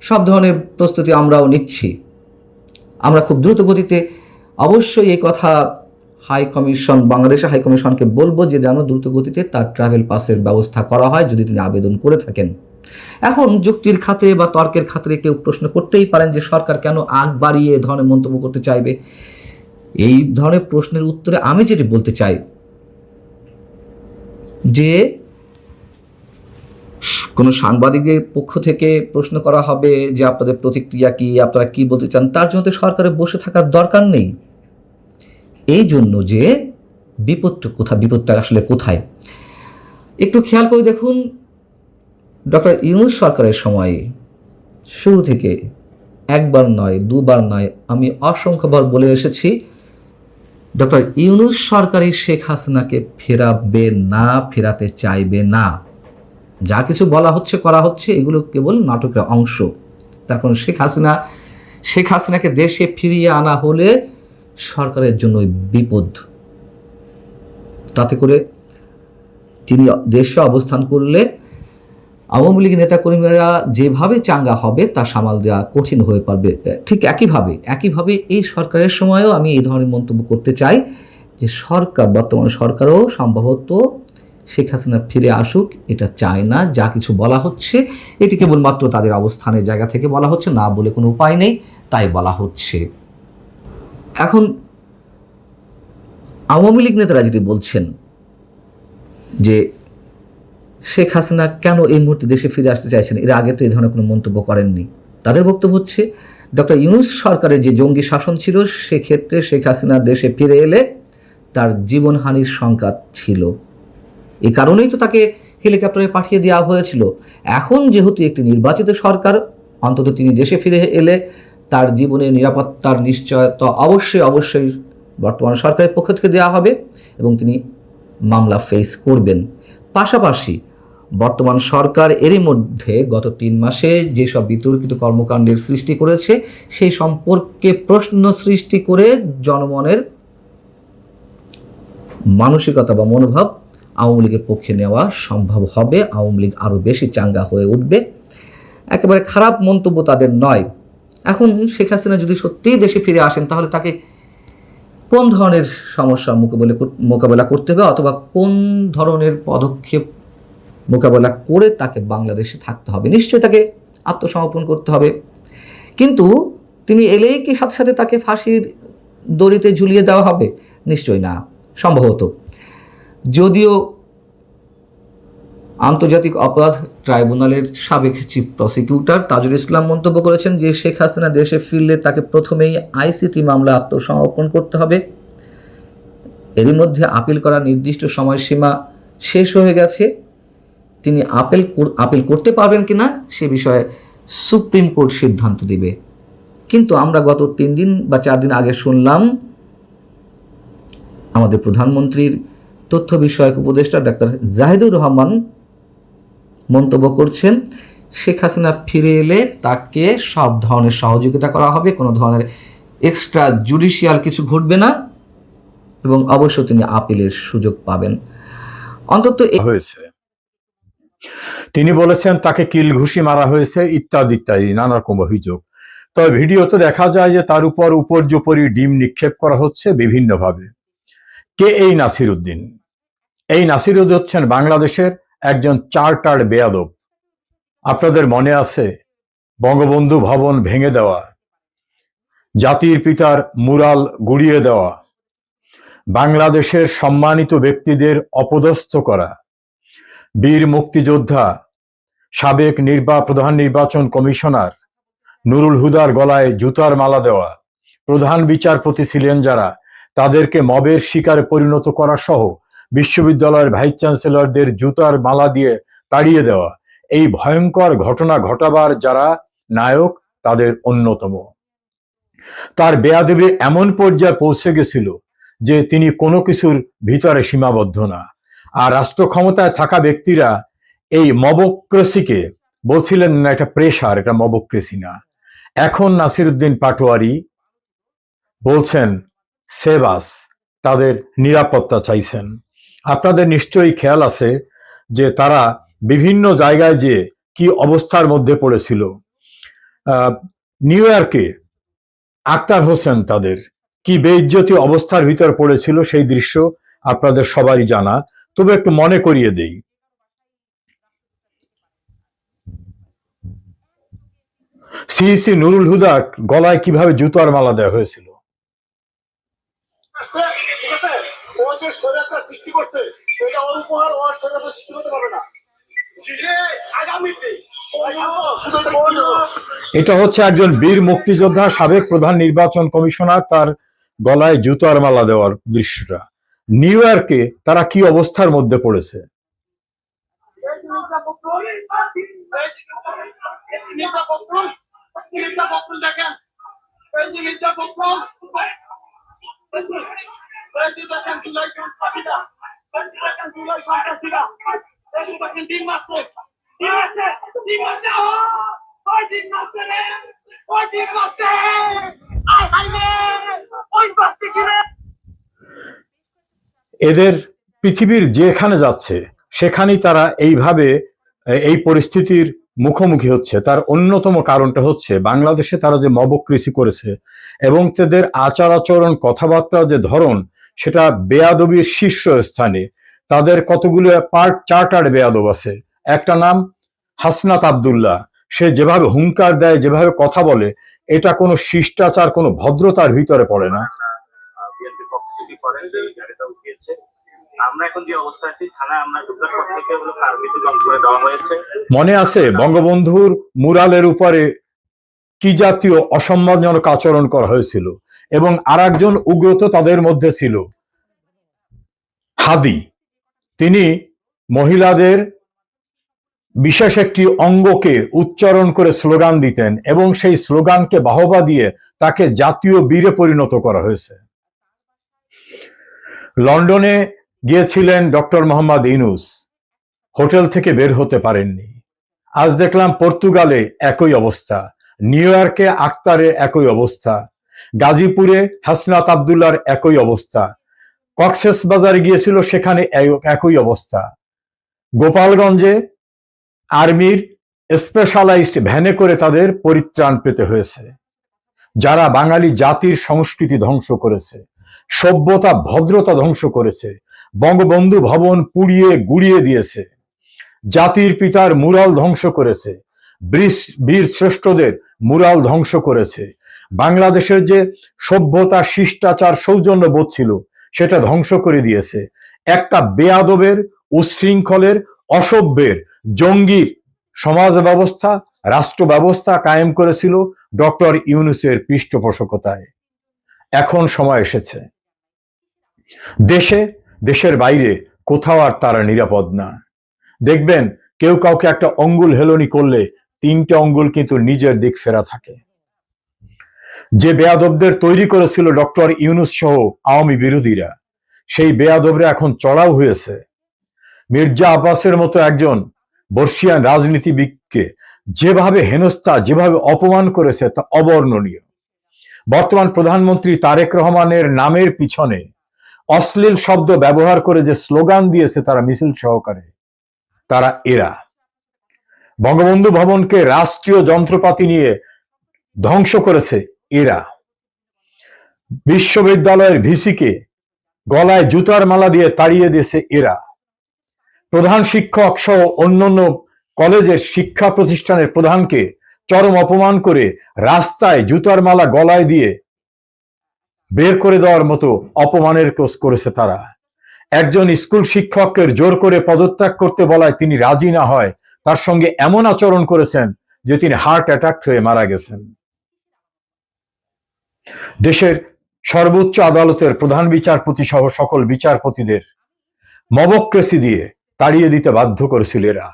সব ধরনের প্রস্তুতি আমরাও নিচ্ছি, আমরা খুব দ্রুত গতিতে অবশ্যই এই কথা বাংলাদেশের হাই কমিশনকে বলবো যে যেন দ্রুত গতিতে তার ট্রাভেল পাসের ব্যবস্থা করা হয় যদি তিনি আবেদন করে থাকেন। এখন যুক্তির খাতিরে বা তর্কের খাতিরে কেউ প্রশ্ন করতেই পারেন যে সরকার কেন আগ বাড়িয়ে এ ধরনের মন্তব্য করতে চাইবে। এই ধরনের প্রশ্নের উত্তরে আমি যেটি বলতে চাই যে কোনো সাংবাদিকের পক্ষ থেকে প্রশ্ন করা হবে যে আপনাদের প্রতিক্রিয়া কি, আপনারা কি বলতে চান, তার জন্য সরকারের বসে থাকার দরকার নেই। এই জন্য যে বিপদটা আসলে কোথায় একটু খেয়াল করে দেখুন। ডক্টর ইউনূস সরকারের সময় শুরু থেকে একবার নয়, দুবার নয়, আমি অসংখ্যবার বলে এসেছি, ডক্টর ইউনূস সরকারই শেখ হাসিনাকে ফেরাবে না, ফেরাতে চাইবে না। যা কিছু বলা হচ্ছে, করা হচ্ছে, এগুলো কেবল নাটকের অংশ। তার কারণ শেখ হাসিনাকে দেশে ফিরিয়ে আনা হলে সরকারের জন্য বিপদ। তাতে করে তিনি দেশে অবস্থান করলে আওয়ামী লীগ নেতাকর্মীরা যেভাবে চাঙ্গা হবে তা সামাল দেওয়া কঠিন হয়ে পড়বে। ঠিক একইভাবে এই সরকারের সময়ও আমি এই ধরনের মন্তব্য করতে চাই যে বর্তমান সরকারও সম্ভবত শেখ হাসিনা ফিরে আসুক এটা চায় না। যা কিছু বলা হচ্ছে এটি কেবলমাত্র তাদের অবস্থানের জায়গা থেকে বলা হচ্ছে, না বলে কোনো উপায় নেই, তাই বলা হচ্ছে। এখন আওয়ামী লীগ নেতারা যেটি বলছেন যে শেখ হাসিনা কেন এই মুহূর্তে দেশে ফিরে আসতে চাইছেন, এর আগে তো এই ধরনের কোনো মন্তব্য করেননি। তাদের বক্তব্য হচ্ছে ডক্টর ইউনূস সরকারের যে জঙ্গি শাসন ছিল সেক্ষেত্রে শেখ হাসিনা দেশে ফিরে এলে তার জীবনহানির শঙ্কা ছিল, এই কারণেই তো তাকে হেলিকপ্টারে পাঠিয়ে দেওয়া হয়েছিল। এখন যেহেতু একটি নির্বাচিত সরকার, অন্তত তিনি দেশে ফিরে এলে তার জীবনের নিরাপত্তার নিশ্চয়তা অবশ্যই বর্তমান সরকারের পক্ষ থেকে দেওয়া হবে এবং তিনি মামলা ফেস করবেন। পাশাপাশি বর্তমান সরকার এরই মধ্যে গত 3 মাসে যেসব বিতর্কিত কর্মকাণ্ডের সৃষ্টি করেছে সেই সম্পর্কে প্রশ্ন সৃষ্টি করে জনমনের মানসিকতা বা মনোভাব আওয়ামী লীগের পক্ষে নেওয়া সম্ভব হবে। আওয়ামী লীগ আরও বেশি চাঙ্গা হয়ে উঠবে। একেবারে খারাপ মন্তব্য তাদের নয়। এখন শেখ হাসিনা যদি সত্যিই দেশে ফিরে আসেন তাহলে তাকে কোন ধরনের সমস্যার মোকাবেলা করতে হবে অথবা কোন ধরনের পদক্ষেপ মোকাবেলা করে তাকে বাংলাদেশে থাকতে হবে? নিশ্চয়ই তাকে আত্মসমর্পণ করতে হবে। কিন্তু তিনি এলেই কি সাথে সাথে তাকে ফাঁসির দড়িতে ঝুলিয়ে দেওয়া হবে? নিশ্চয়ই না। সম্ভবত যদিও আন্তর্জাতিক অপরাধ ট্রাইব্যুনালের সাবেক চিফ প্রসিকিউটর তাজুল ইসলাম মন্তব্য করেছেন যে শেখ হাসিনা দেশে ফিরলে তাকে প্রথমেই আইসিটি মামলা আত্মসমর্পণ করতে হবে। এরই মধ্যে আপিল করার নির্দিষ্ট সময়সীমা শেষ হয়ে গেছে। তিনি আপিল করতে পারবেন কিনা সে বিষয়ে সুপ্রিম কোর্ট সিদ্ধান্ত দিবে। কিন্তু আমরা গত 3 দিন বা 4 দিন আগে শুনলাম আমাদের প্রধানমন্ত্রীর তথ্য বিষয়ক উপদেষ্টা ডাক্তার জাহিদুর রহমান মন্তব্য করছেন শেখ হাসিনা ফিরে এলে তাকে সব ধরনের সহযোগিতা করা হবে, কোনো ধরনের এক্সট্রা জুডিশিয়াল কিছু ঘটবে না এবং অবশ্য তিনি আপিলের সুযোগ পাবেন। অন্তত হয়েছে তিনি বলেছেন তাকে কিল ঘুষি মারা হয়েছে ইত্যাদি ইত্যাদি নানা রকম অভিযোগ। তবে ভিডিওতে দেখা যায় যে তার উপর উপর্যুপরি ডিম নিক্ষেপ করা হচ্ছে বিভিন্নভাবে। কে এই নাসির উদ্দিন? এই নাসির উদ্দিন হচ্ছেন বাংলাদেশের একজন চার্টার্ড বেয়াদব। আপনাদের মনে আছে বঙ্গবন্ধু ভবন ভেঙে দেওয়া, জাতির পিতার মুরাল গুড়িয়ে দেওয়া, বাংলাদেশের সম্মানিত ব্যক্তিদের অপদস্থ করা, বীর মুক্তিযোদ্ধা সাবেক প্রধান নির্বাচন কমিশনার নুরুল হুদার গলায় জুতার মালা দেওয়া, প্রধান বিচারপতি ছিলেন যারা তাদেরকে মবের শিকারে পরিণত করা সহ বিশ্ববিদ্যালয়ের ভাইস চ্যান্সেলরদের জুতার মালা দিয়ে তাড়িয়ে দেওয়া, এই ভয়ঙ্কর ঘটনা ঘটাবার যারা নায়ক তাদের অন্যতম। তার বেয়াদবি এমন পর্যায়ে পৌঁছে গেছিল যে তিনি কোনো কিছুর ভিতরে সীমাবদ্ধ না। আর রাষ্ট্র ক্ষমতায় থাকা ব্যক্তিরা এই মবক্রেসিকে বলছিলেন না এটা প্রেসার, এটা মবক্রেসি না। এখন নাসির উদ্দিন পাটোয়ারি বলছেন সেবাস, তাদের নিরাপত্তা চাইছেন। আপনাদের নিশ্চয়ই খেয়াল আছে যে তারা বিভিন্ন জায়গায় যে কি অবস্থার মধ্যে পড়েছিল। নিউ ইয়র্কে আক্তার হোসেন তাদের কি বেইজ্জতি অবস্থার ভিতর পড়েছিল সেই দৃশ্য আপনাদের সবারই জানা। তবে একটু মনে করিয়ে দেই। সিইসি নুরুল হুদা গলায় কিভাবে জুতার মালা দেওয়া হয়েছিল। এটা হচ্ছে একজন বীর মুক্তিযোদ্ধা সাবেক প্রধান নির্বাচন কমিশনার, তার গলায় জুতার মালা দেওয়ার দৃশ্যটা। নিউ ইয়র্কে তারা কি অবস্থার মধ্যে পড়েছে। এদের পৃথিবীর যেখানে যাচ্ছে সেখানেই তারা এইভাবে এই পরিস্থিতির মুখোমুখি হচ্ছে। তার অন্যতম কারণটা হচ্ছে বাংলাদেশে তারা যে মবক্রেসি করেছে এবং তাদের আচার আচরণ কথাবার্তা যে ধরন সেটা বেয়াদবির শীর্ষ স্থানে। তাদের কতগুলো চার্টার্ড বেয়াদব আছে। একটা নাম হাসনাত আব্দুল্লাহ, সে যেভাবে হুঙ্কার দেয়, যেভাবে কথা বলে, এটা কোনো শিষ্টাচার কোনো ভদ্রতার ভিতরে পড়ে না। সেই গাড়িটা উঠিয়েছে। আমরা এখন যে অবস্থা আছি, থানায় আমরা ঢোকার পর থেকে হলো কার্বিতে লক করে দেওয়া হয়েছে। মনে আছে বঙ্গবন্ধুর মুরালের উপরে কি জাতীয় অসম্মানজনক আচরণ করা হয়েছিল, এবং আর একজন উগ্রত তাদের মধ্যে ছিল হাদি। তিনি মহিলাদের বিশেষ একটি অঙ্গকে উচ্চারণ করে স্লোগান দিতেন এবং সেই স্লোগানকে বাহবা দিয়ে তাকে জাতীয় বীরে পরিণত করা হয়েছে। লন্ডনে গিয়েছিলেন ডক্টর মোহাম্মদ ইউনূস, হোটেল থেকে বের হতে পারেননি। আজ দেখলাম পর্তুগালে একই অবস্থা, নিউ ইয়র্কে আক্তারে একই অবস্থা, গাজীপুরে হাসনাত আবদুল্লার একই অবস্থা, কক্সেস বাজারে গিয়েছিল সেখানে একই অবস্থা, গোপালগঞ্জে আর্মির স্পেশালাইজড ভ্যানে করে তাদের পরিত্রাণ পেতে হয়েছে। যারা বাঙালি জাতির সংস্কৃতি ধ্বংস করেছে, সভ্যতা ভদ্রতা ধ্বংস করেছে, বঙ্গবন্ধু ভবন পুড়িয়ে গুড়িয়ে দিয়েছে, জাতির পিতার মুরাল ধ্বংস করেছে, বীর শ্রেষ্ঠদের মুরাল ধ্বংস করেছে, বাংলাদেশের যে সভ্যতা শিষ্টাচার সৌজন্য বোধ ছিল সেটা ধ্বংস করে দিয়েছে। একটা বেয়াদবের, উচ্ছৃঙ্খলের, অসভ্যের, জঙ্গির সমাজ ব্যবস্থা, রাষ্ট্র ব্যবস্থা কায়েম করেছিল ডক্টর ইউনূসের পৃষ্ঠপোষকতায়। এখন সময় এসেছে, দেশে দেশের বাইরে কোথাও আর তারা নিরাপদ না। দেখবেন কেউ কাউকে একটা অঙ্গুল হেলনি করলে 3টে অঙ্গুল কিন্তু নিজের দিক ফেরা থাকে। যে বেয়াদবদের তৈরি করেছিল ডক্টর ইউনূস সহ আওয়ামী বিরোধীরা, সেই বেয়াদবরা এখন চড়াও হয়েছে। মির্জা আব্বাসের মতো একজন বর্ষিয়ান রাজনীতিবিদকে যেভাবে হেনস্থা, যেভাবে অপমান করেছে তা অবর্ণনীয়। বর্তমান প্রধানমন্ত্রী তারেক রহমানের নামের পিছনে অশ্লীল শব্দ ব্যবহার করে যে স্লোগান দিয়েছে তারা মিছিল সহকারে, তারা এরা। বঙ্গবন্ধু ভবনকে রাষ্ট্রীয় যন্ত্রপাতি নিয়ে ধ্বংস করেছে এরা। বিশ্ববিদ্যালয়ের ভিসিকে গলায় জুতার মালা দিয়ে তাড়িয়ে দিয়েছে এরা। প্রধান শিক্ষক সহ অন্যান্য কলেজের শিক্ষা প্রতিষ্ঠানের প্রধানকে চরম অপমান করে রাস্তায় জুতার মালা গলায় দিয়ে বের করে দেওয়ার মতো অপমানের কাজ করেছে তারা। একজন স্কুল শিক্ষকের জোর করে পদত্যাগ করতে বলায় তিনি রাজি না হয় তার সঙ্গে এমন আচরণ করেছেন যে তিনি হার্ট অ্যাটাক হয়ে মারা গেছেন। দেশের সর্বোচ্চ আদালতের প্রধান বিচারপতি সহ সকল বিচারপতিদের মবক্রেসি দিয়ে তাড়িয়ে দিতে বাধ্য করেছিল এরা।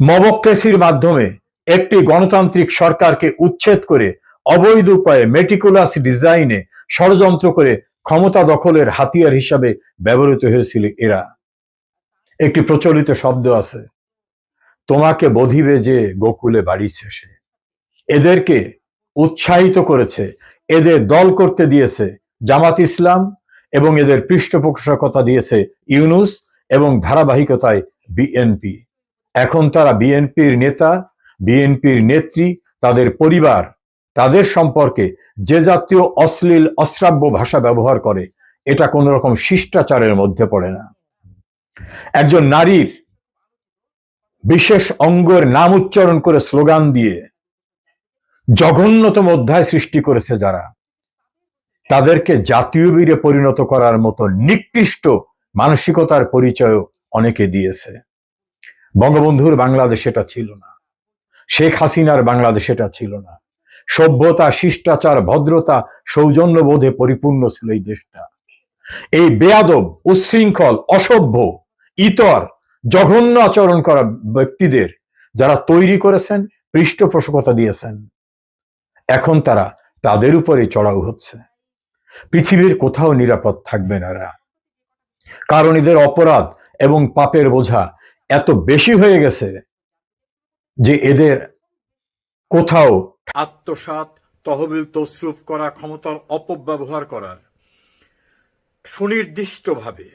মবক্রেসির মাধ্যমে একটি গণতান্ত্রিক সরকারকে উচ্ছেদ করে অবৈধ উপায়ে মেটিকুলাস ডিজাইনে ষড়যন্ত্র করে ক্ষমতা দখলের হাতিয়ার হিসাবে ব্যবহৃত হয়েছিল এরা। একটি প্রচলিত শব্দ আছে, তোমাকে বধিবে যে গোকুলে বাড়িছে সে। এদেরকে উৎসাহিত করেছে, এদের দল করতে দিয়েছে জামাত ইসলাম এবং এদের পৃষ্ঠপোষকতা দিয়েছে ইউনূস এবং ধারাবাহিকতায় বিএনপি। এখন তারা বিএনপির নেতা, বিএনপির নেত্রী, তাদের পরিবার, তাদের সম্পর্কে যে জাতীয় অশ্লীল অশ্রাব্য ভাষা ব্যবহার করে এটা কোন রকম শিষ্টাচারের মধ্যে পড়ে না। একজন নারীর বিশেষ অঙ্গের নাম উচ্চারণ করে স্লোগান দিয়ে জঘন্যতম অধ্যায় সৃষ্টি করেছে যারা, তাদেরকে জাতীয় বীরে পরিণত করার মতো নিকৃষ্ট মানসিকতার পরিচয় অনেকে দিয়েছে। বঙ্গবন্ধুর বাংলাদেশ এটা ছিল না, শেখ হাসিনার বাংলাদেশ এটা ছিল না। সভ্যতা, শিষ্টাচার, ভদ্রতা, সৌজন্যবোধে পরিপূর্ণ ছিল এই দেশটা। এই বেয়াদব, উচ্ছৃঙ্খল, অসভ্য, ইতর, জঘন্য আচরণ করা ব্যক্তিদের যারা তৈরি করেছেন, পৃষ্ঠপোষকতা দিয়েছেন, এখন তারা তাদের উপরে চড়াও হচ্ছে। পৃথিবীর কোথাও নিরাপদ থাকবে না এরা, কারণ এদের অপরাধ এবং পাপের বোঝা এত বেশি হয়ে গেছে যে এদের কোথাও আত্মসাৎ, তহবিল তসরুপ করা, ক্ষমতার অপব্যবহার করার সুনির্দিষ্টভাবে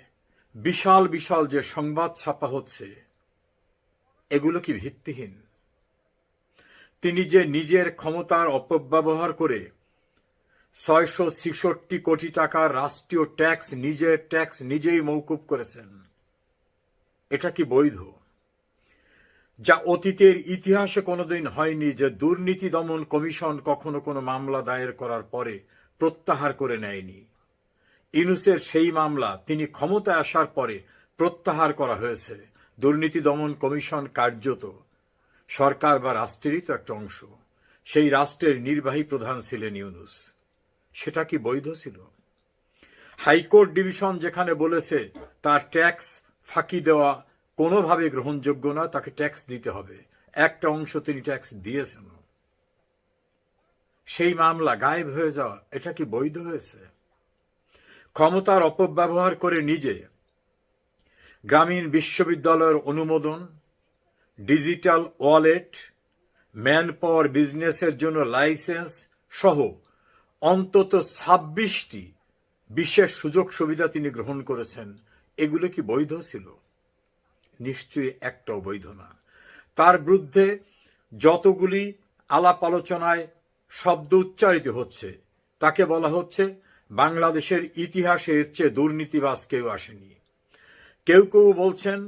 বিশাল বিশাল যে সংবাদ ছাপা হচ্ছে এগুলো কি ভিত্তিহীন? তিনি যে নিজের ক্ষমতার অপব্যবহার করে 666 কোটি টাকার রাষ্ট্রীয় ট্যাক্স, নিজের ট্যাক্স নিজেই মওকুফ করেছেন, এটা কি বৈধ? যা অতীতের ইতিহাসে কোনোদিন হয়নি যে দুর্নীতি দমন কমিশন কখনো কোনো মামলা দায়ের করার পরে প্রত্যাহার করে নেয়নি। ইউনূসের সেই মামলা তিনি ক্ষমতায় আসার পরে প্রত্যাহার করা হয়েছে। দুর্নীতি দমন কমিশন কার্যত সরকার বা রাষ্ট্রেরই তো একটা অংশ। সেই রাষ্ট্রের নির্বাহী প্রধান ছিলেন ইউনূস। সেটা কি বৈধ ছিল? হাইকোর্ট ডিভিশন যেখানে বলেছে তার ট্যাক্স ফাঁকি দেওয়া কোনোভাবে গ্রহণযোগ্য না, তাকে ট্যাক্স দিতে হবে, একটা অংশ তিনি ট্যাক্স দিয়েছেন, সেই মামলা গায়েব হয়ে যাওয়া এটা কি বৈধ হয়েছে? ক্ষমতার অপব্যবহার করে নিজে গ্রামীণ বিশ্ববিদ্যালয়ের অনুমোদন, ডিজিটাল ওয়ালেট, ম্যান পাওয়ার বিজনেসের জন্য লাইসেন্স সহ অন্তত 26টি বিশেষ সুযোগ সুবিধা তিনি গ্রহণ করেছেন। এগুলো কি বৈধ ছিল? নিশ্চয়ই একটাও বৈধ না। তার বিরুদ্ধে যতগুলি আলাপ আলোচনায় শব্দ উচ্চারিত হচ্ছে তাকে বলা হচ্ছে বাংলাদেশের ইতিহাসে এর চেয়ে দুর্নীতিবাজ কেউ আসেনি। কেউ কেউ বলছেন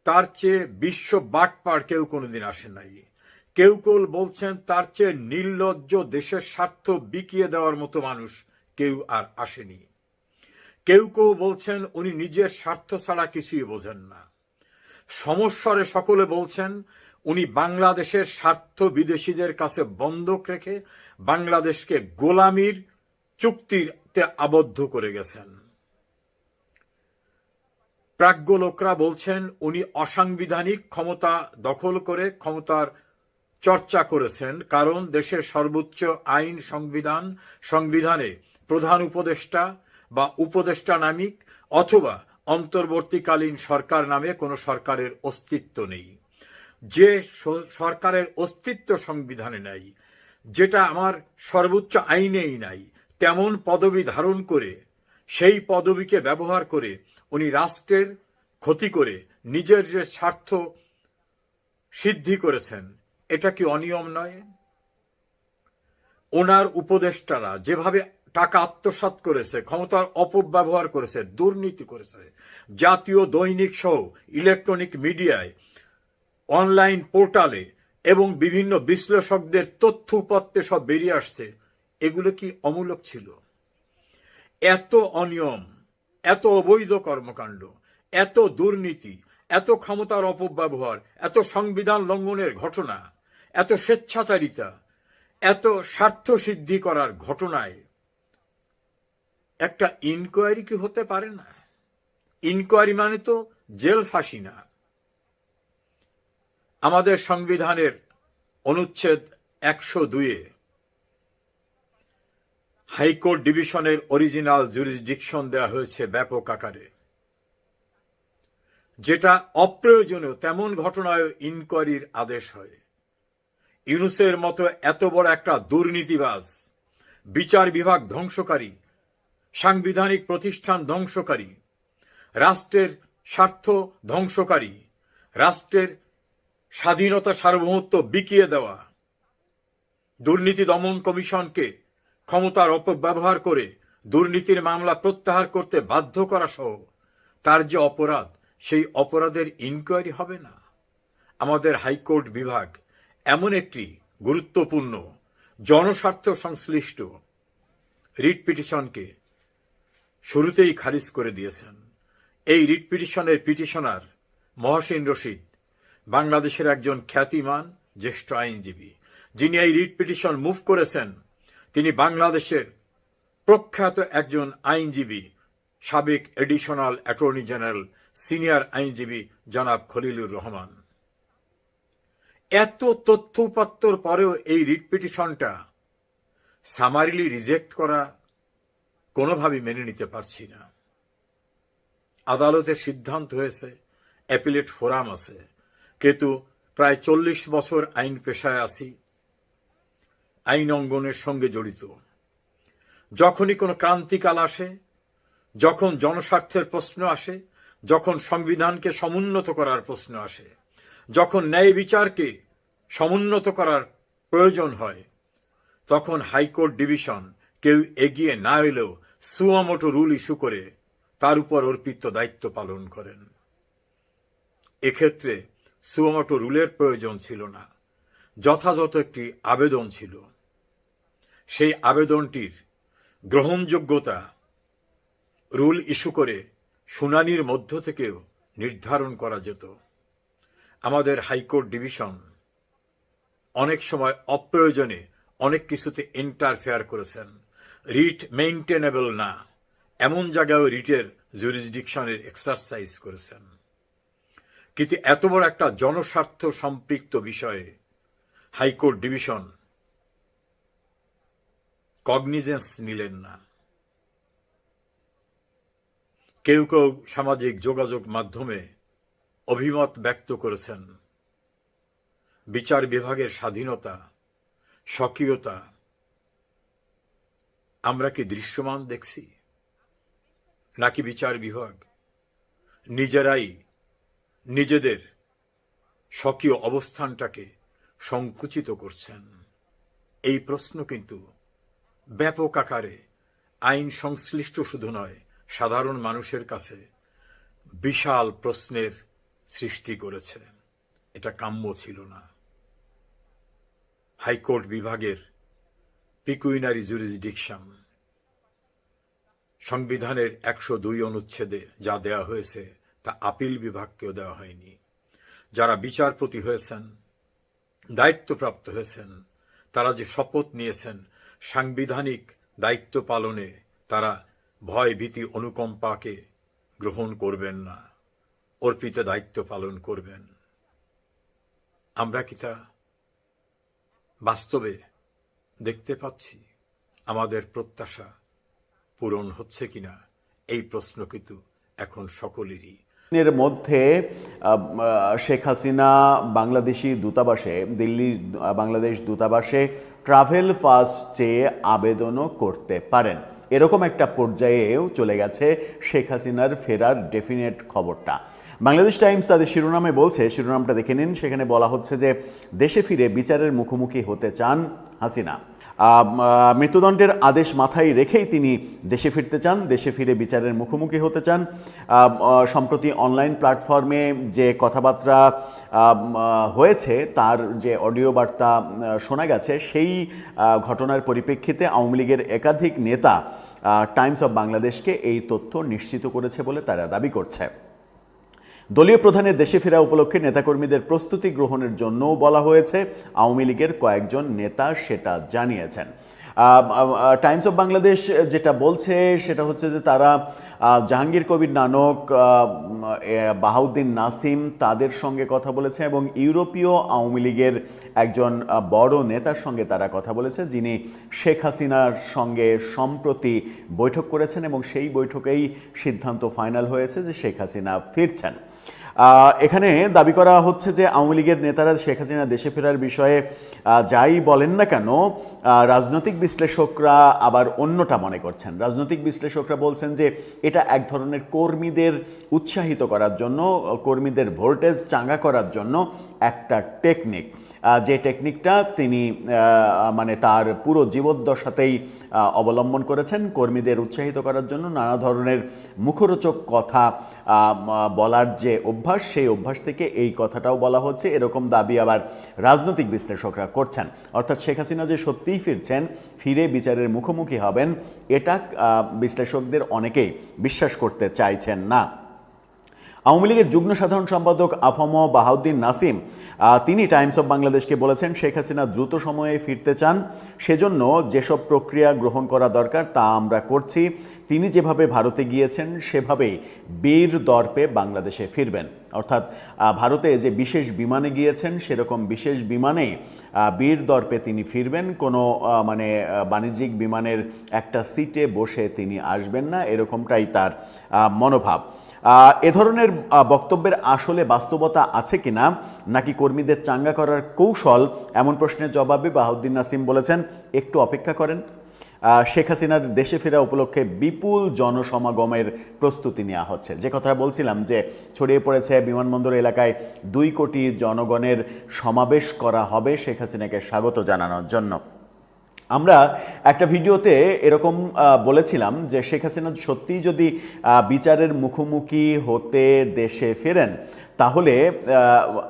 তার চেয়ে বিশ্ব বাটপার কেউ কোনোদিন আসে নাই। কেউ কেউ বলছেন তার চেয়ে নির্লজ্জ দেশের স্বার্থ বিকিয়ে দেওয়ার মতো মানুষ কেউ আর আসেনি। কেউ কেউ বলছেন উনি নিজের স্বার্থ ছাড়া কিছুই বোঝেন না। সমস্বরে সকলে বলছেন উনি বাংলাদেশের স্বার্থ বিদেশিদের কাছে বন্ধক রেখে বাংলাদেশকে গোলামির চুক্তিতে আবদ্ধ করে গেছেন। প্রাজ্ঞ লোকরা বলছেন উনি অসাংবিধানিক ক্ষমতা দখল করে ক্ষমতার চর্চা করেছেন, কারণ দেশের সর্বোচ্চ আইন সংবিধানে প্রধান উপদেষ্টা বা উপদেষ্টা নামিক অথবা অন্তর্বর্তীকালীন সরকার নামে কোনো সরকারের অস্তিত্ব নেই। যে সরকারের অস্তিত্ব সংবিধানে নাই, যেটা আমার সর্বোচ্চ আইনেই নাই, তেমন পদবি ধারণ করে সেই পদবিকে ব্যবহার করে উনি রাষ্ট্রের ক্ষতি করে নিজের যে স্বার্থ সিদ্ধি করেছেন, এটা কি অনিয়ম নয়? ওনার উপদেষ্টারা যেভাবে টাকা আত্মসাৎ করেছে, ক্ষমতার অপব্যবহার করেছে, দুর্নীতি করেছে, জাতীয় দৈনিক সহ ইলেকট্রনিক মিডিয়ায়, অনলাইন পোর্টালে এবং বিভিন্ন বিশ্লেষকদের তথ্য উপাত্তে সব বেরিয়ে আসছে, এগুলো কি অমূলক ছিল? এত অনিয়ম, এত অবৈধ কর্মকাণ্ড, এত দুর্নীতি, এত ক্ষমতার অপব্যবহার, এত সংবিধান লঙ্ঘনের ঘটনা, এত স্বেচ্ছাচারিতা, এত স্বার্থ সিদ্ধি করার ঘটনায় একটা ইনকোয়ারি কি হতে পারে না? ইনকোয়ারি মানে তো জেল ফাঁসি না। আমাদের সংবিধানের অনুচ্ছেদ 102-এ হাইকোর্ট ডিভিশনের অরিজিনাল জুরিসডিকশন দেওয়া হয়েছে ব্যাপক আকারে, যেটা অপ্রয়োজনীয় তেমন ঘটনায় ইনকোয়ারির আদেশ হয়। ইউনূসের মতো এত বড় একটা দুর্নীতিবাজ, বিচার বিভাগ ধ্বংসকারী, সাংবিধানিক প্রতিষ্ঠান ধ্বংসকারী, রাষ্ট্রের স্বার্থ ধ্বংসকারী, রাষ্ট্রের স্বাধীনতা সার্বভৌমত্ব বিকিয়ে দেওয়া, দুর্নীতি দমন কমিশনকে ক্ষমতার অপব্যবহার করে দুর্নীতির মামলা প্রত্যাহার করতে বাধ্য করা সহ তার যে অপরাধ, সেই অপরাধের ইনকোয়ারি হবে না? আমাদের হাইকোর্ট বিভাগ এমন একটি গুরুত্বপূর্ণ জনস্বার্থ সংশ্লিষ্ট রিট পিটিশনকে শুরুতেই খারিজ করে দিয়েছেন। এই রিট পিটিশনের পিটিশনার মহসিন রশিদ বাংলাদেশের একজন খ্যাতিমান জ্যেষ্ঠ আইনজীবী। যিনি এই রিট পিটিশন মুভ করেছেন তিনি বাংলাদেশের প্রখ্যাত একজন আইনজীবী, সাবেক এডিশনাল অ্যাটর্নি জেনারেল সিনিয়র আইনজীবী জনাব খলিলুর রহমান। এত তথ্য উপাত্তর পরেও এই রিট পিটিশনটা সামারিলি রিজেক্ট করা কোনোভাবেই মেনে নিতে পারছি না। আদালতের সিদ্ধান্ত হয়েছে, অ্যাপিলেট ফোরাম আছে, কিন্তু প্রায় 40 বছর আইন পেশায় আছি, আইন অঙ্গনের সঙ্গে জড়িত। যখনই কোনো ক্রান্তিকাল আসে, যখন জনস্বার্থের প্রশ্ন আসে, যখন সংবিধানকে সমুন্নত করার প্রশ্ন আসে, যখন ন্যায় বিচারকে সমুন্নত করার প্রয়োজন হয়, তখন হাইকোর্ট ডিভিশন কেউ এগিয়ে না এলেও সুয়ামোটো রুল ইস্যু করে তার উপর অর্পিত দায়িত্ব পালন করেন। এক্ষেত্রে সুয়ামোটো রুলের প্রয়োজন ছিল না, যথাযথ একটি আবেদন ছিল। সেই আবেদনটির গ্রহণযোগ্যতা রুল ইস্যু করে শুনানির মধ্য থেকেও নির্ধারণ করা যেত। আমাদের হাইকোর্ট ডিভিশন অনেক সময় অপ্রয়োজনে অনেক কিছুতে ইন্টারফেয়ার করেছেন। রিট মেইনটেনেবল না এমন জায়গায় রিটের জুরিসডিকশনের এক্সারসাইজ করেছেন। কিন্তু এত বড় একটা জনস্বার্থ সম্পৃক্ত বিষয়ে হাইকোর্ট ডিভিশন কগনিজেন্স নিলেন না। কেউ কেউ সামাজিক যোগাযোগ মাধ্যমে অভিমত ব্যক্ত করেছেন। বিচার বিভাগের স্বাধীনতা, স্বকীয়তা আমরা কি দৃশ্যমান দেখছি, নাকি বিচার বিভাগ নিজেরাই নিজেদের স্বকীয় অবস্থানটাকে সংকুচিত করছেন? এই প্রশ্ন কিন্তু ব্যাপক আকারে আইন সংশ্লিষ্ট শুধু নয়, সাধারণ মানুষের কাছে বিশাল প্রশ্নের সৃষ্টি করেছে। এটা কাম্য ছিল না। হাইকোর্ট বিভাগের পিকুইনারি জুরিসডিকশন সংবিধানের 102 অনুচ্ছেদে যা দেয়া হয়েছে তা আপিল বিভাগকেও দেওয়া হয়নি। যারা বিচারপতি হয়েছেন, দায়িত্বপ্রাপ্ত হয়েছেন, তারা যে শপথ নিয়েছেন সাংবিধানিক দায়িত্ব পালনে, তারা ভয় ভীতি অনুকম্পাকে গ্রহণ করবেন না, অর্পিত দায়িত্ব পালন করবেন। আমরা কি তা বাস্তবে দেখতে পাচ্ছি? আমাদের প্রত্যাশা পূরণ হচ্ছে কিনা এই প্রশ্ন কিন্তু এখন সকলেরই। এর মধ্যে শেখ হাসিনা বাংলাদেশি দূতাবাসে, দিল্লি বাংলাদেশ দূতাবাসে ট্রাভেল পাস চেয়ে আবেদনও করতে পারেন, এরকম একটা পর্যায়েও চলে গেছে শেখ হাসিনার ফেরার ডেফিনেট খবরটা। বাংলাদেশ টাইমস তাদের শিরোনামে বলছে, শিরোনামটা দেখে নিন, সেখানে বলা হচ্ছে যে দেশে ফিরে বিচারের মুখোমুখি হতে চান হাসিনা। মৃত্যুদণ্ডের আদেশ মাথায় রেখেই তিনি দেশে ফিরতে চান, দেশে ফিরে বিচারের মুখোমুখি হতে চান। সম্প্রতি অনলাইন প্ল্যাটফর্মে যে কথাবার্তা হয়েছে, তার যে অডিও বার্তা শোনা গেছে, সেই ঘটনার পরিপ্রেক্ষিতে আওয়ামী লীগের একাধিক নেতা টাইমস অব বাংলাদেশকে এই তথ্য নিশ্চিত করেছে বলে তারা দাবি করছে। দলীয় প্রধানের দেশে ফেরা উপলক্ষে নেতাকর্মীদের প্রস্তুতি গ্রহণের জন্যও বলা হয়েছে, আওয়ামী লীগের কয়েকজন নেতা সেটা জানিয়েছেন। টাইমস অব বাংলাদেশ যেটা বলছে সেটা হচ্ছে যে তারা জাহাঙ্গীর কবির নানক, বাহাউদ্দিন নাসিম তাদের সঙ্গে কথা বলেছে এবং ইউরোপীয় আওয়ামী লীগের একজন বড় নেতার সঙ্গে তারা কথা বলেছে, যিনি শেখ হাসিনার সঙ্গে সম্প্রতি বৈঠক করেছেন এবং সেই বৈঠকেই সিদ্ধান্ত ফাইনাল হয়েছে যে শেখ হাসিনা ফিরছেন। এখানে দাবি করা হচ্ছে যে আওয়ামী লীগের নেতারা শেখ হাসিনা দেশে ফেরার বিষয়ে যাই বলেন না কেন, রাজনৈতিক বিশ্লেষকরা আবার অন্যটা মনে করছেন। রাজনৈতিক বিশ্লেষকরা বলছেন যে এটা এক ধরনের কর্মীদের উৎসাহিত করার জন্য, কর্মীদের ভোল্টেজ চাঙ্গা করার জন্য একটা টেকনিক, যে টেকনিকটা তিনি মানে তার পুরো জীবদ্দশাতেই অবলম্বন করেছেন। কর্মীদের উৎসাহিত করার জন্য নানা ধরনের মুখরোচক কথা বলার যে অভ্যাস, সেই অভ্যাস থেকে এই কথাটাও বলা হচ্ছে, এরকম দাবি আবার রাজনৈতিক বিশ্লেষকরা করছেন। অর্থাৎ শেখ হাসিনা যে সত্যিই ফিরছেন, ফিরে বিচারের মুখোমুখি হবেন, এটা বিশ্লেষকদের অনেকেই বিশ্বাস করতে চাইছেন না। আওয়ামী লীগের যুগ্ম সাধারণ সম্পাদক আফম বাহাউদ্দিন নাসিম তিনি টাইমস অব বাংলাদেশকে বলেছেন, শেখ হাসিনা দ্রুত সময়ে ফিরতে চান, সেজন্য যেসব প্রক্রিয়া গ্রহণ করা দরকার তা আমরা করছি। তিনি যেভাবে ভারতে গিয়েছেন সেভাবেই বীর দর্পে বাংলাদেশে ফিরবেন। অর্থাৎ ভারতে যে বিশেষ বিমানে গিয়েছেন, সেরকম বিশেষ বিমানে বীর দর্পে তিনি ফিরবেন। কোনো মানে বাণিজ্যিক বিমানের একটা সিটে বসে তিনি আসবেন না, এরকমটাই তার মনোভাব। এ ধরনের বক্তব্যের আসলে বাস্তবতা আছে কিনা, নাকি কর্মীদের চাঙ্গা করার কৌশল, এমন প্রশ্নের জবাবে বাহাউদ্দিন নাসিম বলেছেন, একটু অপেক্ষা করেন। শেখ হাসিনার দেশে ফেরা উপলক্ষে বিপুল জনসমাগমের প্রস্তুতি নেওয়া হচ্ছে। যে কথা বলছিলাম যে ছড়িয়ে পড়েছে বিমানবন্দর এলাকায় 2 কোটি জনগণের সমাবেশ করা হবে শেখ হাসিনাকে স্বাগত জানানোর জন্য। আমরা একটা ভিডিওতে এরকম বলেছিলাম যে শেখ হাসিনা সত্যিই যদি বিচারের মুখোমুখি হতে দেশে ফেরেন, তাহলে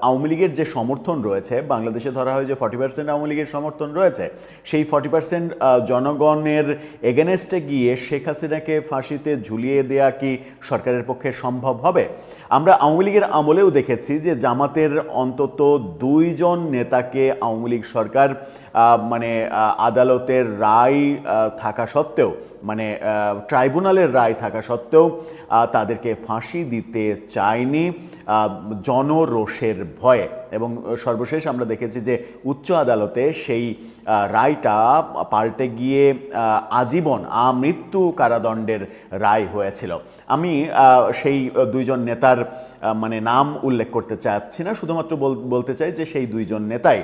আওয়ামী লীগের যে সমর্থন রয়েছে, বাংলাদেশে ধরা হয় যে 40% আওয়ামী লীগের সমর্থন রয়েছে, সেই 40% জনগণের এগেনেস্টে গিয়ে শেখ হাসিনাকে ফাঁসিতে ঝুলিয়ে দেয়া কি সরকারের পক্ষে সম্ভব হবে? আমরা আওয়ামী লীগের আমলেও দেখেছি যে জামাতের অন্তত 2 জন নেতাকে আওয়ামী লীগ সরকার মানে আদালতের রায় থাকা সত্ত্বেও, মানে ট্রাইব্যুনালের রায় থাকা সত্ত্বেও তাদেরকে ফাঁসি দিতে চায়নি জনরোষের ভয়ে। এবং সর্বশেষ আমরা দেখেছি যে উচ্চ আদালতে সেই রায়টা পাল্টে গিয়ে আজীবন আমৃত্যু কারাদণ্ডের রায় হয়েছিল। আমি সেই 2 জন নেতার মানে নাম উল্লেখ করতে চাচ্ছি না, শুধুমাত্র বলতে চাই যে সেই 2 জন নেতাই